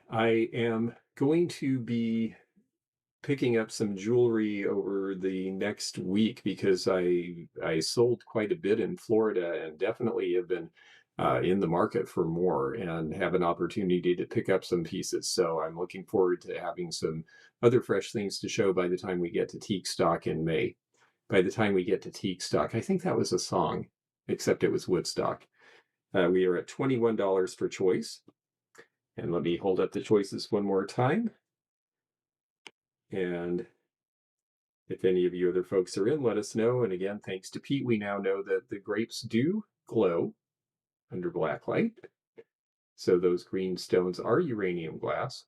I am going to be picking up some jewelry over the next week because I sold quite a bit in Florida and definitely have been in the market for more and have an opportunity to pick up some pieces. So I'm looking forward to having some other fresh things to show by the time we get to Teak Stock in May. By the time we get to Teak Stock, I think that was a song, except it was Woodstock. We are at $21 for choice. And let me hold up the choices one more time. And if any of you other folks are in, let us know. And again, thanks to Pete, we now know that the grapes do glow under black light. So those green stones are uranium glass,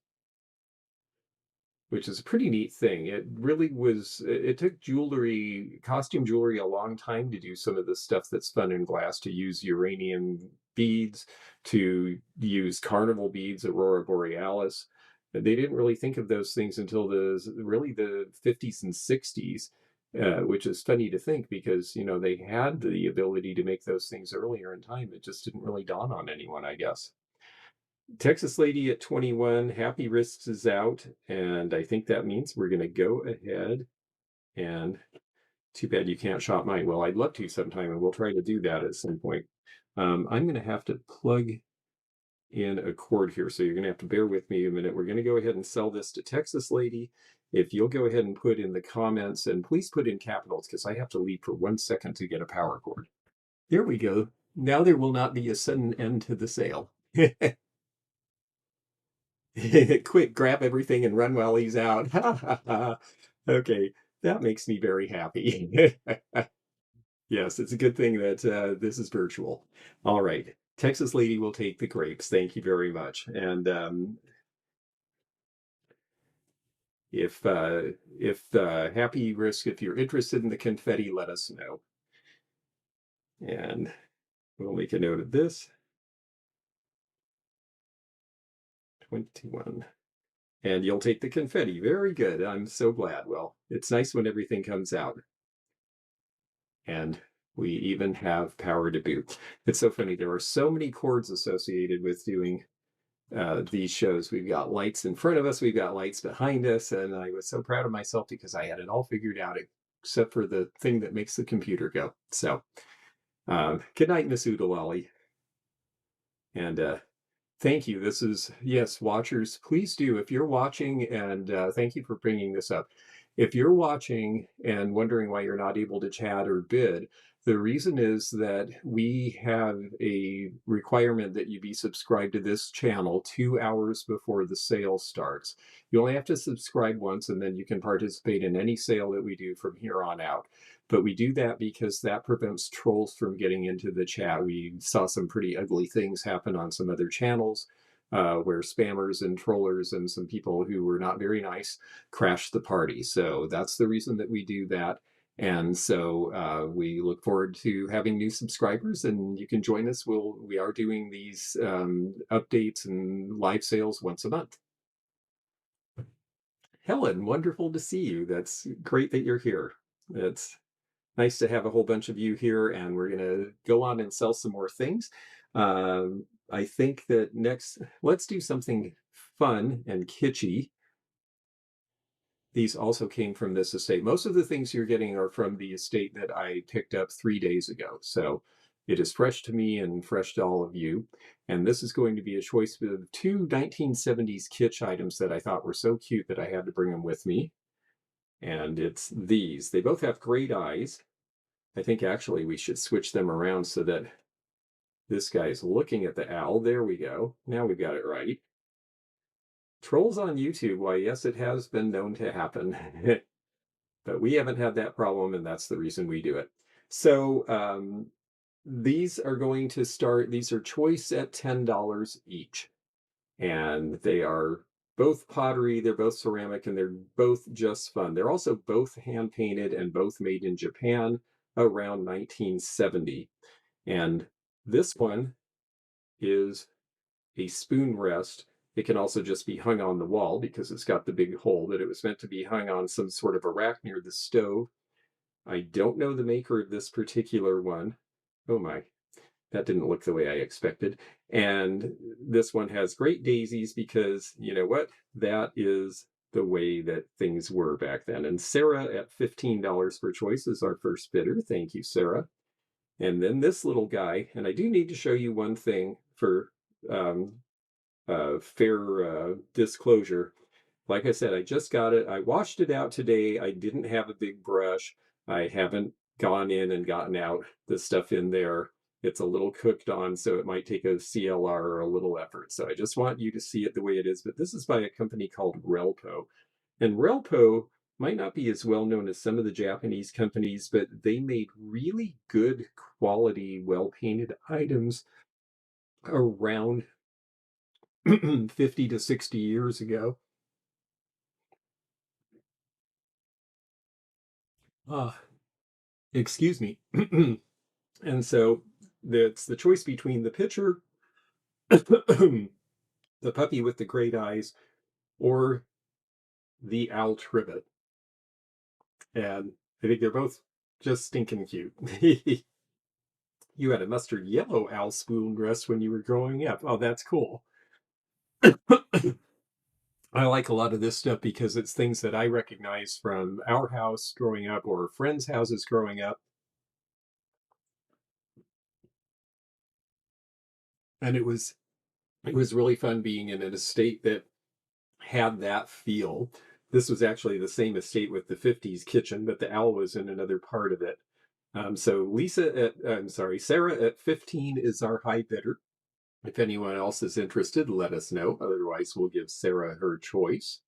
which is a pretty neat thing. It really was, it took jewelry, costume jewelry, a long time to do some of the stuff that's fun in glass, to use uranium beads, to use carnival beads, aurora borealis. They didn't really think of those things until the 50s and 60s, which is funny to think because, you know, they had the ability to make those things earlier in time. It just didn't really dawn on anyone, I guess. Texas Lady at 21, Happy Risks is out, and I think that means we're going to go ahead and too bad you can't shop mine. Well, I'd love to sometime, and we'll try to do that at some point. I'm going to have to plug in a cord here, so you're going to have to bear with me a minute. We're going to go ahead and sell this to Texas Lady. If you'll go ahead and put in the comments, and please put in capitals because I have to leave for 1 second to get a power cord. There we go. Now there will not be a sudden end to the sale. Quick, grab everything and run while he's out. Okay, that makes me very happy. Yes, it's a good thing that this is virtual. All right, Texas Lady will take the grapes. Thank you very much. And if Happy Risk, if you're interested in the confetti, let us know. And we'll make a note of this. 21. And you'll take the confetti. Very good. I'm so glad. Well, it's nice when everything comes out. and we even have power to boot. It's so funny. There are so many cords associated with doing these shows. We've got lights in front of us, we've got lights behind us, and I was so proud of myself because I had it all figured out except for the thing that makes the computer go. So, good night, Miss Oodalali. And thank you. This is, yes, watchers, please do. If you're watching, and thank you for bringing this up. If you're watching and wondering why you're not able to chat or bid, the reason is that we have a requirement that you be subscribed to this channel 2 hours before the sale starts. You only have to subscribe once, and then you can participate in any sale that we do from here on out. But we do that because that prevents trolls from getting into the chat. We saw some pretty ugly things happen on some other channels where spammers and trollers and some people who were not very nice crashed the party. So that's the reason that we do that. And so we look forward to having new subscribers, and you can join us. We are doing these updates and live sales once a month. Helen, wonderful to see you. That's great that you're here. It's nice to have a whole bunch of you here, and we're going to go on and sell some more things. I think that next, let's do something fun and kitschy. These also came from this estate. Most of the things you're getting are from the estate that I picked up 3 days ago. So it is fresh to me and fresh to all of you. And this is going to be a choice of two 1970s kitsch items that I thought were so cute that I had to bring them with me. And it's these. They both have great eyes. I think actually we should switch them around so that this guy's looking at the owl. There we go. Now we've got it right. Trolls on YouTube. Why, yes, it has been known to happen. But we haven't had that problem, and that's the reason we do it. So these are going to start, these are choice at $10 each. And they are both pottery, they're both ceramic, and they're both just fun. They're also both hand painted and both made in Japan around 1970. And this one is a spoon rest. It can also just be hung on the wall because it's got the big hole, but it was meant to be hung on some sort of a rack near the stove. I don't know the maker of this particular one. Oh my, that didn't look the way I expected. And this one has great daisies because, you know what, that is the way that things were back then. And Sarah at $15 per choice is our first bidder. Thank you, Sarah. And then this little guy, and I do need to show you one thing for um, fair disclosure. Like I said, I just got it. I washed it out today. I didn't have a big brush. I haven't gone in and gotten out the stuff in there. It's a little cooked on, so it might take a CLR or a little effort. So I just want you to see it the way it is. But this is by a company called Relpo. And Relpo might not be as well known as some of the Japanese companies, but they made really good quality, well painted items around 50 to 60 years ago. Ah, excuse me. And so it's the choice between the pitcher, the puppy with the great eyes, or the owl trivet. And I think they're both just stinking cute. You had a mustard yellow owl spoon dress when you were growing up. Oh, that's cool. I like a lot of this stuff because it's things that I recognize from our house growing up or friends' houses growing up. And it was really fun being in an estate that had that feel. This was actually the same estate with the 50s kitchen, but the owl was in another part of it. So Sarah at 15 is our high bidder. If anyone else is interested, let us know. Otherwise, we'll give Sarah her choice.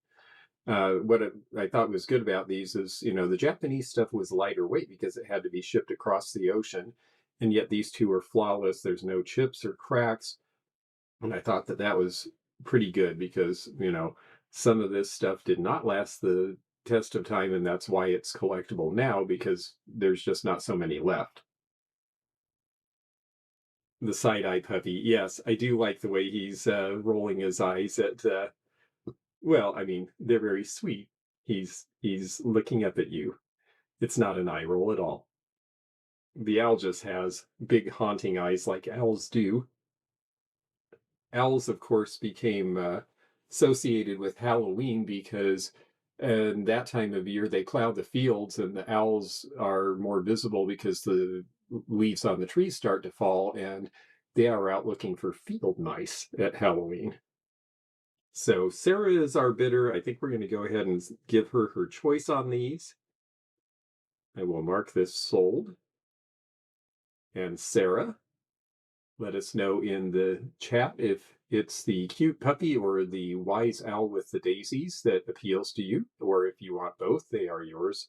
What I thought was good about these is, the Japanese stuff was lighter weight because it had to be shipped across the ocean. And yet these two are flawless. There's no chips or cracks. And I thought that that was pretty good because, some of this stuff did not last the test of time, and that's why it's collectible now because there's just not so many left. The side-eye puppy, yes, I do like the way he's rolling his eyes at. Well, I mean, they're very sweet. He's looking up at you. It's not an eye roll at all. The owl just has big haunting eyes like owls do. Owls, of course, became associated with Halloween because in that time of year they plow the fields, and the owls are more visible because the leaves on the trees start to fall, and they are out looking for field mice at Halloween. So Sarah is our bidder. I think we're going to go ahead and give her her choice on these. I will mark this sold. And Sarah, let us know in the chat if it's the cute puppy or the wise owl with the daisies that appeals to you, or if you want both, they are yours.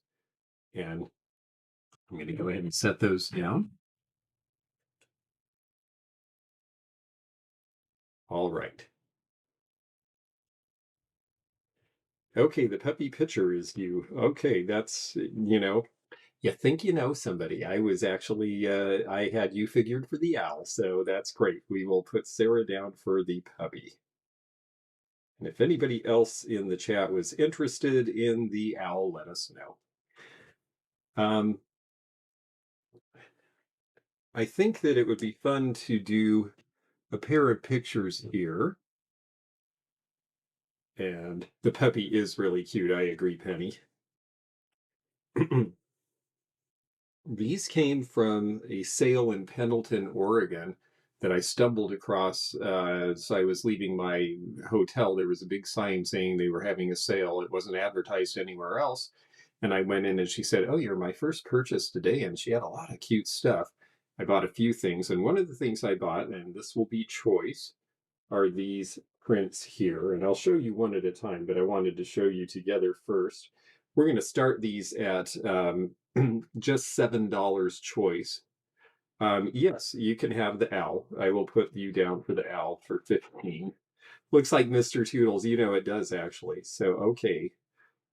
And I'm going to go ahead and set those down. All right. Okay, the puppy picture is you. Okay, that's, you think you know somebody. I was actually, I had you figured for the owl, so that's great. We will put Sarah down for the puppy. And if anybody else in the chat was interested in the owl, let us know. Um, I think that it would be fun to do a pair of pictures here. And the puppy is really cute. I agree, Penny. These came from a sale in Pendleton, Oregon that I stumbled across as I was leaving my hotel. There was a big sign saying they were having a sale. It wasn't advertised anywhere else. And I went in and she said, "Oh, you're my first purchase today." And she had a lot of cute stuff. I bought a few things. And one of the things I bought, and this will be choice, are these prints here. And I'll show you one at a time, but I wanted to show you together first. We're going to start these at just $7 choice. Yes, you can have the owl. I will put you down for the owl for 15. Looks like Mr. Toodles, it does actually. So, okay.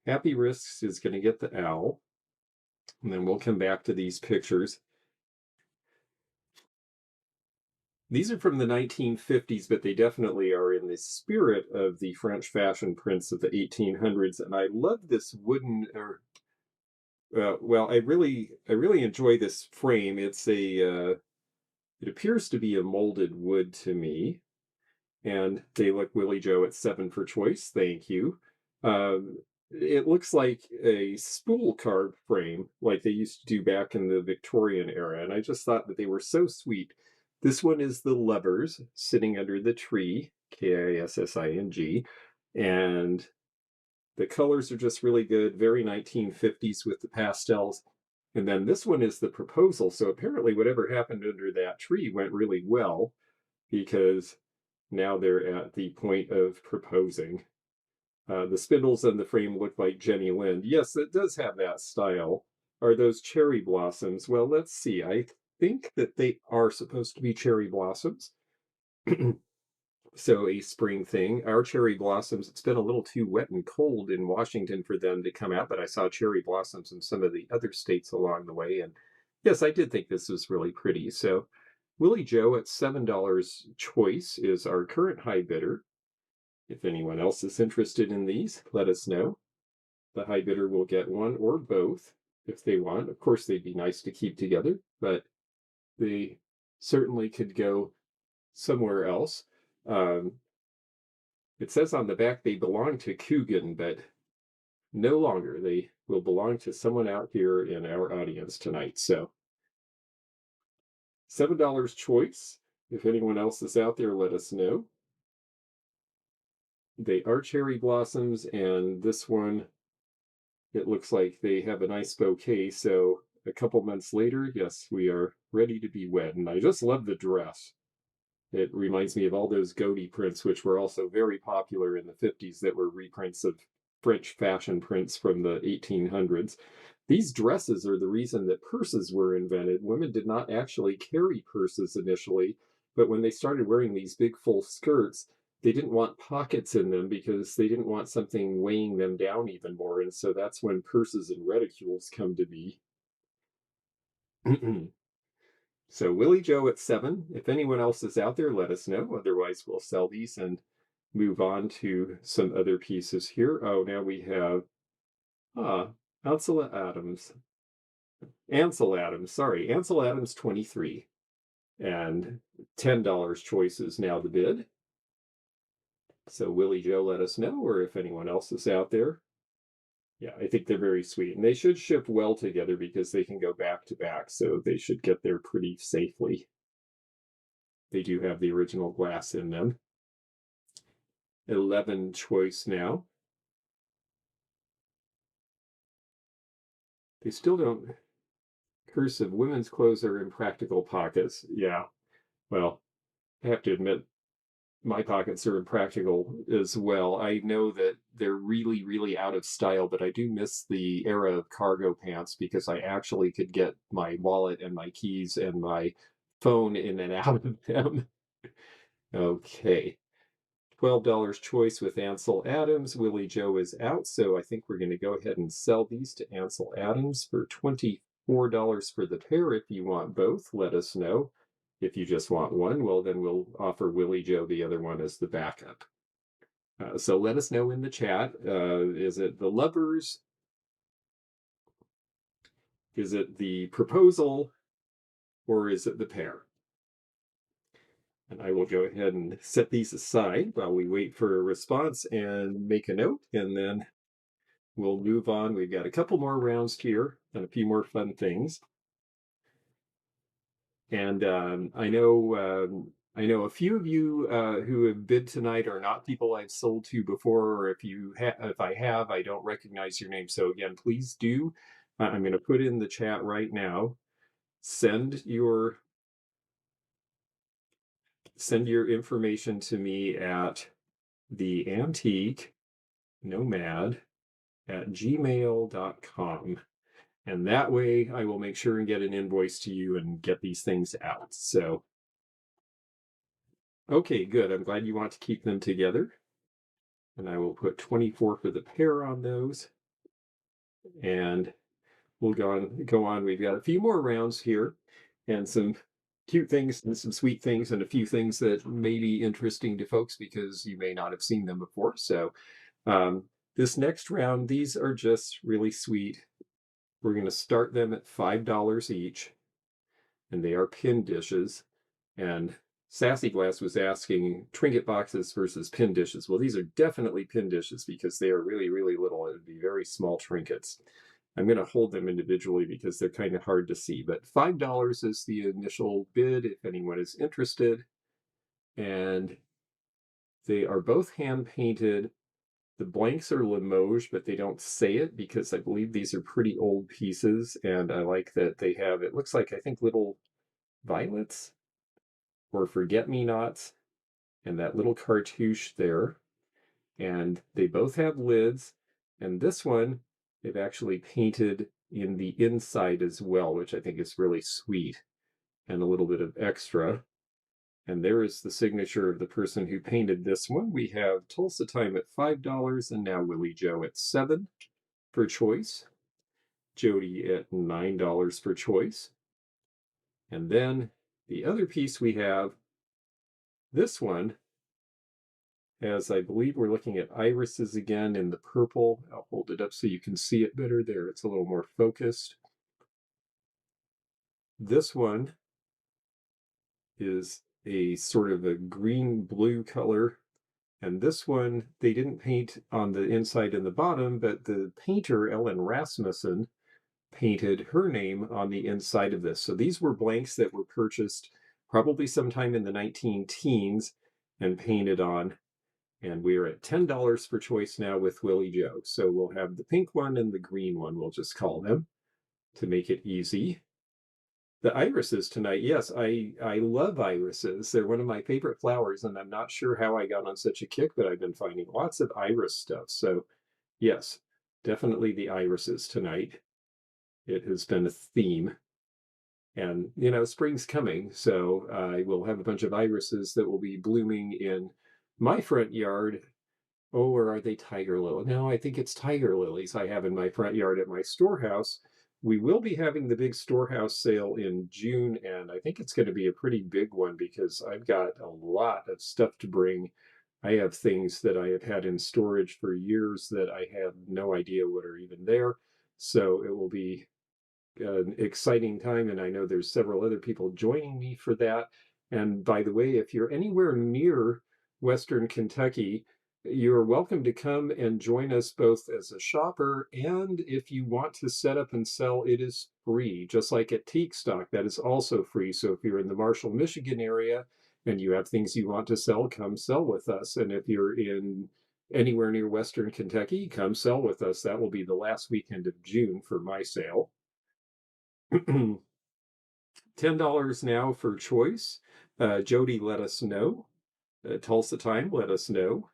Happy Risks is going to get the owl. And then we'll come back to these pictures. These are from the 1950s, but they definitely are in the spirit of the French fashion prints of the 1800s. And I love this wooden, or well, I really enjoy this frame. It appears to be a molded wood to me, and they look Willie Joe at 7 for choice. Thank you. It looks like a spool carved frame, like they used to do back in the Victorian era, and I just thought that they were so sweet. This one is the lovers sitting under the tree, Kissing, and the colors are just really good, very 1950s with the pastels. And then this one is the proposal. So apparently, whatever happened under that tree went really well because now they're at the point of proposing. The spindles on the frame look like Jenny Lind. Yes, it does have that style. Are those cherry blossoms? Well, let's see. I think that they are supposed to be cherry blossoms. So a spring thing. Our cherry blossoms, it's been a little too wet and cold in Washington for them to come out, but I saw cherry blossoms in some of the other states along the way. And yes, I did think this was really pretty. So Willie Joe at $7 choice is our current high bidder. If anyone else is interested in these, let us know. The high bidder will get one or both if they want. Of course, they'd be nice to keep together, but they certainly could go somewhere else. It says on the back they belong to Coogan, but no longer. They will belong to someone out here in our audience tonight. So $7 choice. If anyone else is out there, let us know. They are cherry blossoms, and this one, it looks like they have a nice bouquet. So a couple months later, yes, we are ready to be wed. And I just love the dress. It reminds me of all those Godey prints, which were also very popular in the 50s, that were reprints of French fashion prints from the 1800s. These dresses are the reason that purses were invented. Women did not actually carry purses initially, but when they started wearing these big full skirts, they didn't want pockets in them because they didn't want something weighing them down even more. And so that's when purses and reticules come to be. So Willie Joe at 7. If anyone else is out there, let us know. Otherwise, we'll sell these and move on to some other pieces here. Oh, now we have Ursula Adams. Ansel Adams, sorry, Ansel Adams 23. And $10 choice is now the bid. So Willie Joe, let us know, or if anyone else is out there. Yeah, I think they're very sweet. And they should ship well together because they can go back to back. So they should get there pretty safely. They do have the original glass in them. 11 choice now. They still don't. Cursive, women's clothes are in practical pockets. Yeah, well, I have to admit, my pockets are impractical as well. I know that they're really, really out of style, but I do miss the era of cargo pants because I actually could get my wallet and my keys and my phone in and out of them. Okay. $12 choice with Ansel Adams. Willie Joe is out, so I think we're going to go ahead and sell these to Ansel Adams for $24 for the pair. If you want both, let us know. If you just want one, well, then we'll offer Willie Joe the other one as the backup. So let us know in the chat. Is it the lovers? Is it the proposal? Or is it the pair? And I will go ahead and set these aside while we wait for a response and make a note, and then we'll move on. We've got a couple more rounds here and a few more fun things. And I know a few of you who have bid tonight are not people I've sold to before, or if I have, I don't recognize your name. So again, please do. I'm going to put in the chat right now. Send your information to me at the antique nomad at gmail.com. And that way I will make sure and get an invoice to you and get these things out. So, okay, good. I'm glad you want to keep them together. And I will put 24 for the pair on those. And we'll go on. We've got a few more rounds here and some cute things and some sweet things and a few things that may be interesting to folks because you may not have seen them before. So this next round, these are just really sweet. We're going to start them at $5 each, and they are pin dishes. And Sassy Glass was asking trinket boxes versus pin dishes. Well, these are definitely pin dishes because they are really, really little. It would be very small trinkets. I'm going to hold them individually because they're kind of hard to see, but $5 is the initial bid if anyone is interested. And they are both hand painted. The blanks are Limoges, but they don't say it because I believe these are pretty old pieces. And I like that they have, it looks like, I think, little violets or forget-me-nots and that little cartouche there. And they both have lids. And this one, they've actually painted in the inside as well, which I think is really sweet and a little bit of extra. And there is the signature of the person who painted this one. We have Tulsa Time at $5 and now Willie Joe at $7 for choice. Jody at $9 for choice. And then the other piece we have, this one, as I believe we're looking at irises again in the purple. I'll hold it up so you can see it better there. It's a little more focused. This one is a sort of a green-blue color. And this one, they didn't paint on the inside and the bottom, but the painter, Ellen Rasmussen, painted her name on the inside of this. So these were blanks that were purchased probably sometime in the 19-teens and painted on. And we're at $10 for choice now with Willie Joe. So we'll have the pink one and the green one, we'll just call them to make it easy. The irises tonight, yes, I love irises. They're one of my favorite flowers, and I'm not sure how I got on such a kick, but I've been finding lots of iris stuff. So yes, definitely the irises tonight. It has been a theme. And, you know, spring's coming, so I will have a bunch of irises that will be blooming in my front yard. Oh, or are they tiger lilies? No, I think it's tiger lilies I have in my front yard at my storehouse. We will be having the big storehouse sale in June, and I think it's going to be a pretty big one because I've got a lot of stuff to bring. I have things that I have had in storage for years that I have no idea what are even there. So it will be an exciting time, and I know there's several other people joining me for that. And by the way, if you're anywhere near Western Kentucky, you're welcome to come and join us both as a shopper, and if you want to set up and sell, it is free. Just like at Teak Stock, that is also free. So if you're in the Marshall, Michigan area and you have things you want to sell, come sell with us. And if you're in anywhere near Western Kentucky, come sell with us. That will be the last weekend of June for my sale. $10 now for choice. Jody, let us know. Tulsa Time, let us know.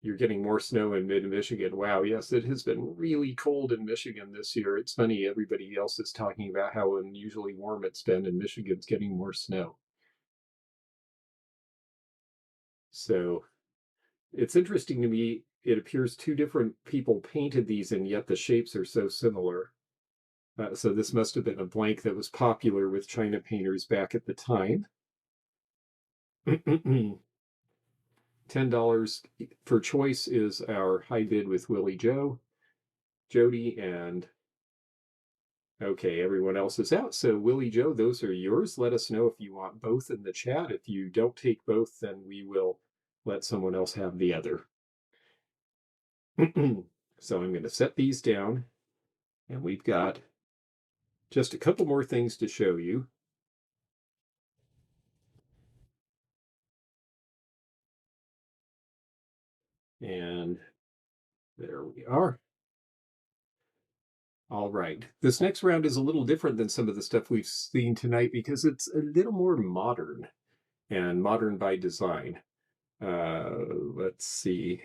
You're getting more snow in mid-Michigan. Wow, yes, it has been really cold in Michigan this year. It's funny, everybody else is talking about how unusually warm it's been, and Michigan's getting more snow. So it's interesting to me. It appears two different people painted these, and yet the shapes are so similar. So this must have been a blank that was popular with China painters back at the time. $10 for choice is our high bid with Willie Joe, Jody, and okay, everyone else is out. So Willie Joe, those are yours. Let us know if you want both in the chat. If you don't take both, then we will let someone else have the other. So I'm going to set these down, and we've got just a couple more things to show you. And there we are. All right. This next round is a little different than some of the stuff we've seen tonight because it's a little more modern, and modern by design. Let's see.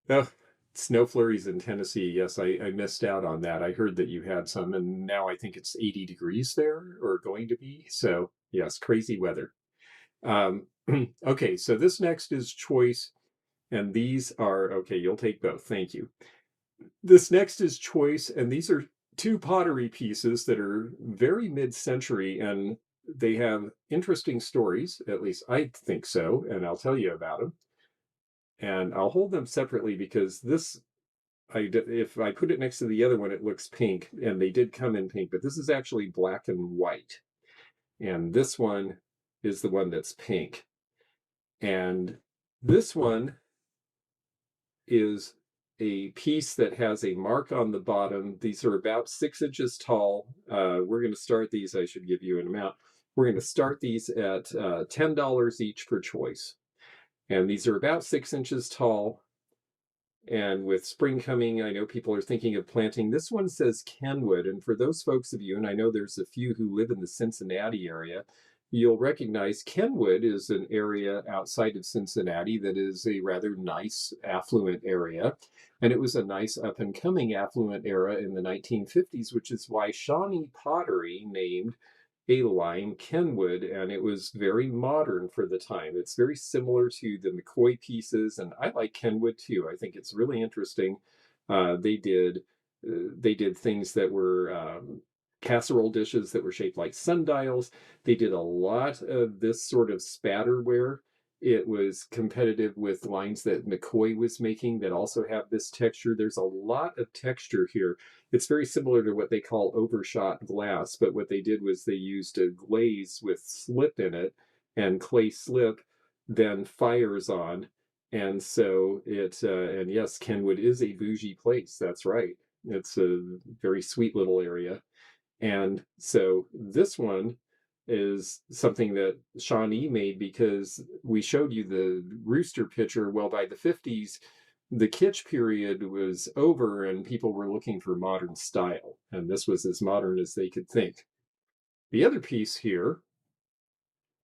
Oh, snow flurries in Tennessee. Yes, I missed out on that. I heard that you had some, and now I think it's 80 degrees there, or going to be. So, yes, crazy weather. Okay, so this next is choice, and these are, okay, you'll take both. Thank you. This next is choice, and these are two pottery pieces that are very mid-century, and they have interesting stories. At least I think so, and I'll tell you about them. And I'll hold them separately because this, if I put it next to the other one, it looks pink, and they did come in pink, but this is actually black and white. And this one is the one that's pink. And this one is a piece that has a mark on the bottom. These are about 6 inches tall. We're going to start these. I should give you an amount. We're going to start these at $10 each for choice. And these are about 6 inches tall. And with spring coming, I know people are thinking of planting. This one says Kenwood. And for those folks of you, and I know there's a few who live in the Cincinnati area, you'll recognize Kenwood is an area outside of Cincinnati that is a rather nice, affluent area. And it was a nice up and coming affluent era in the 1950s, which is why Shawnee Pottery named a line Kenwood, and it was very modern for the time. It's very similar to the McCoy pieces, and I like Kenwood too. I think it's really interesting. They did things that were casserole dishes that were shaped like sundials. They did a lot of this sort of spatterware. It was competitive with lines that McCoy was making that also have this texture. There's a lot of texture here. It's very similar to what they call overshot glass, but what they did was they used a glaze with slip in it, and clay slip then fires on. And so and yes, Kenwood is a bougie place. That's right. It's a very sweet little area. And so this one is something that Shawnee made because we showed you the rooster picture. Well, by the 50s, the kitsch period was over and people were looking for modern style. And this was as modern as they could think. The other piece here,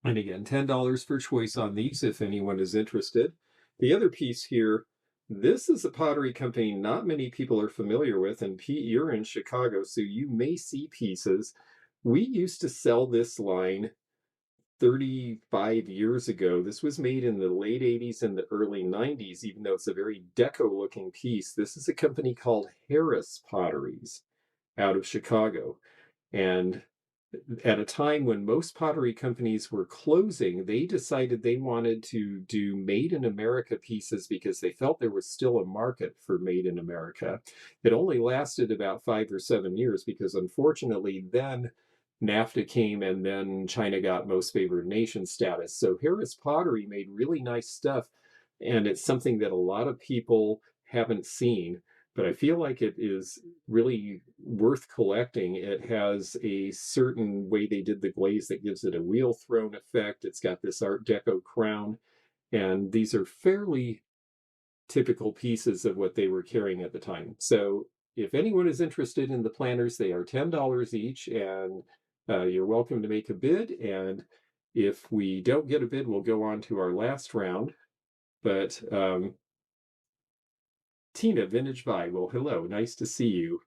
and again, $10 for choice on these if anyone is interested. The other piece here, this is a pottery company not many people are familiar with, and Pete, you're in Chicago, so you may see pieces. We used to sell this line 35 years ago. This was made in the late 80s and the early 90s, even though it's a very deco-looking piece. This is a company called Harris Potteries out of Chicago. And at a time when most pottery companies were closing, they decided they wanted to do made in America pieces because they felt there was still a market for made in America. It only lasted about 5 or 7 years because unfortunately then NAFTA came and then China got most favored nation status. So Harris Pottery made really nice stuff, and it's something that a lot of people haven't seen, but I feel like it is really worth collecting. It has a certain way they did the glaze that gives it a wheel throne effect. It's got this Art Deco crown, and these are fairly typical pieces of what they were carrying at the time. So if anyone is interested in the planners, they are $10 each, and you're welcome to make a bid. And if we don't get a bid, we'll go on to our last round. But Tina, Vintage Vibe, well, hello, nice to see you.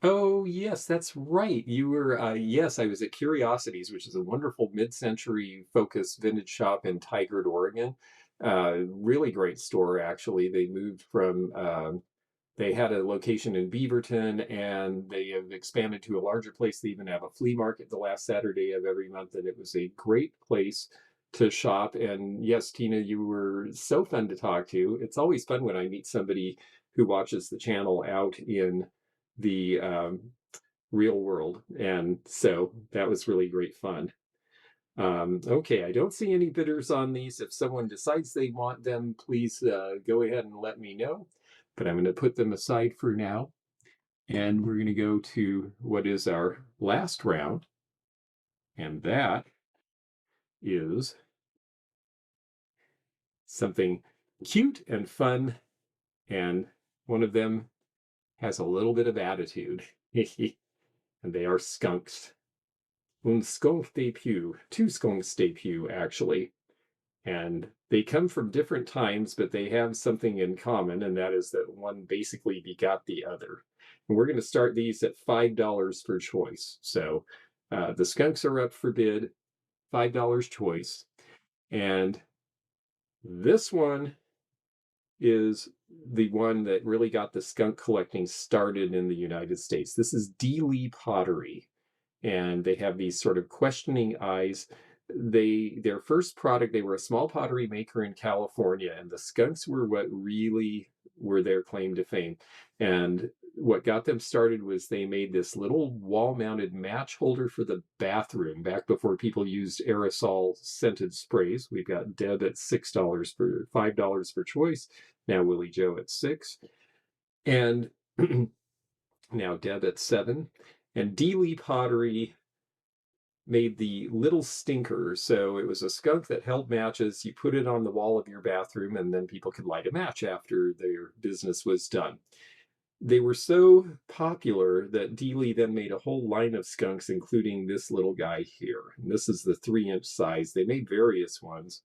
Oh, yes, that's right. You were, yes, I was at Curiosities, which is a wonderful mid-century focused vintage shop in Tigard, Oregon. Really great store, actually. They moved from, they had a location in Beaverton and they have expanded to a larger place. They even have a flea market the last Saturday of every month, and it was a great place to shop. And yes, Tina, you were so fun to talk to. It's always fun when I meet somebody who watches the channel out in the real world. And so that was really great fun. Okay, I don't see any bidders on these. If someone decides they want them, please go ahead and let me know. But I'm going to put them aside for now. And we're going to go to what is our last round. And that is something cute and fun. And one of them has a little bit of attitude. And they are skunks. Un skunk de pew. Two skunks de pew, actually. And they come from different times, but they have something in common, and that is that one basically begot the other. And we're going to start these at $5 per choice. So the skunks are up for bid, $5 choice. And this one is the one that really got the skunk collecting started in the United States. This is D. Lee Pottery, and they have these sort of questioning eyes. Their first product, they were a small pottery maker in California, and the skunks were what really were their claim to fame. And what got them started was they made this little wall-mounted match holder for the bathroom back before people used aerosol scented sprays. We've got Deb at $6 for $5 per choice. Now Willie Joe at 6, and now Deb at 7. And D. Lee Pottery made the little stinker. So it was a skunk that held matches. You put it on the wall of your bathroom, and then people could light a match after their business was done. They were so popular that Dealey then made a whole line of skunks, including this little guy here. And this is the 3-inch size. They made various ones.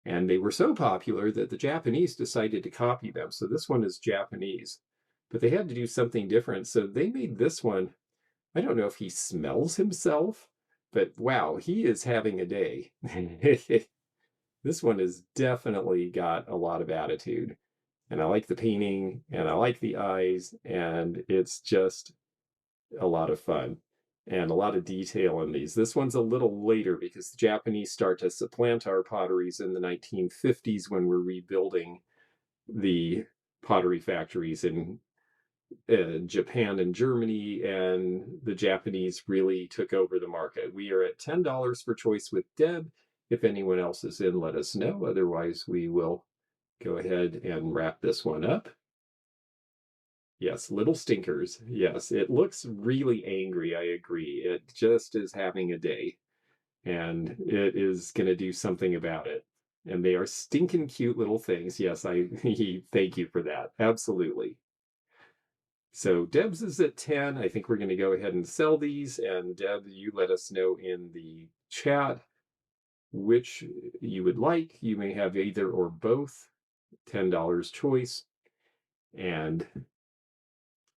And they were so popular that the Japanese decided to copy them. So this one is Japanese. But they had to do something different. So they made this one. I don't know if he smells himself, but wow, he is having a day. This one has definitely got a lot of attitude. And I like the painting, and I like the eyes, and it's just a lot of fun and a lot of detail in these. This one's a little later because the Japanese start to supplant our potteries in the 1950s when we're rebuilding the pottery factories in Japan and Germany, and the Japanese really took over the market. We are at $10 per choice with Deb. If anyone else is in, let us know. Otherwise, we will go ahead and wrap this one up. Yes, little stinkers. Yes, it looks really angry. I agree. It just is having a day, and it is going to do something about it. And they are stinking cute little things. Yes, I thank you for that. Absolutely. So Deb's is at 10. I think we're going to go ahead and sell these. And Deb, you let us know in the chat which you would like. You may have either or both. $10 choice. And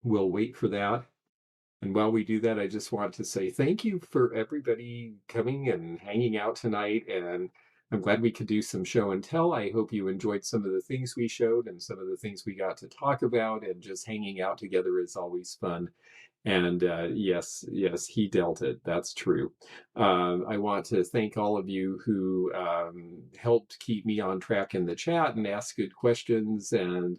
we'll wait for that. And while we do that, I just want to say thank you for everybody coming and hanging out tonight. And I'm glad we could do some show and tell. I hope you enjoyed some of the things we showed and some of the things we got to talk about. And just hanging out together is always fun. And yes, he dealt it. That's true. I want to thank all of you who helped keep me on track in the chat and ask good questions and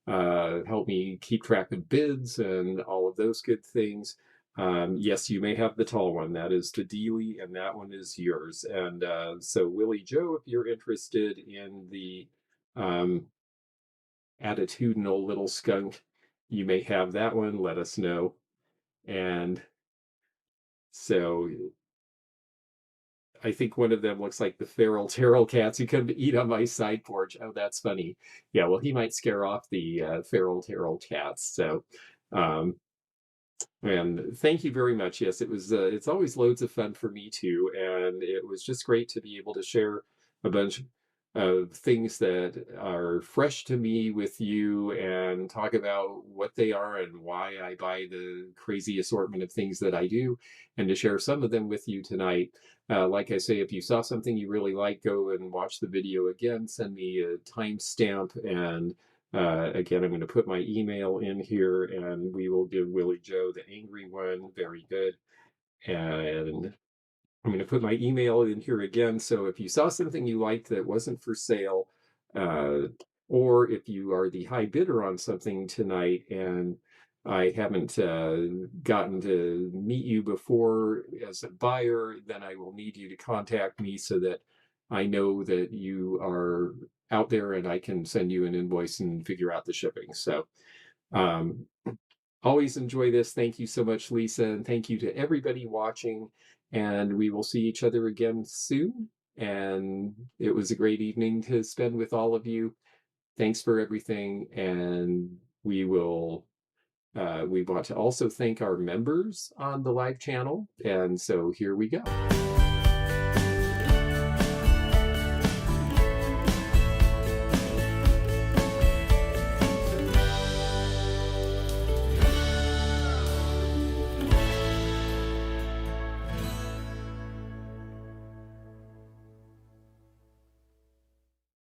help me keep track of bids and all of those good things. Yes, you may have the tall one. That is the dealie, and that one is yours. And so, Willie Joe, if you're interested in the um, attitudinal little skunk, you may have that one. Let us know. And so I think one of them looks like the feral Terrell cats who come to eat on my side porch. Oh, that's funny. Yeah, well, he might scare off the feral Terrell cats. So, um, and thank you very much. Yes, it was. It's always loads of fun for me too, and it was just great to be able to share a bunch of things that are fresh to me with you, and talk about what they are and why I buy the crazy assortment of things that I do, and to share some of them with you tonight. Like I say, if you saw something you really like, go and watch the video again. Send me a timestamp and again, I'm going to put my email in here and we will give Willie Joe the angry one. Very good. And I'm going to put my email in here again. So if you saw something you liked that wasn't for sale, uh, or if you are the high bidder on something tonight and I haven't gotten to meet you before as a buyer, then I will need you to contact me so that I know that you are out there and I can send you an invoice and figure out the shipping. So um, always enjoy this. Thank you so much, Lisa, and thank you to everybody watching. And we will see each other again soon. And it was a great evening to spend with all of you. Thanks for everything. And we want to also thank our members on the live channel. And so here we go.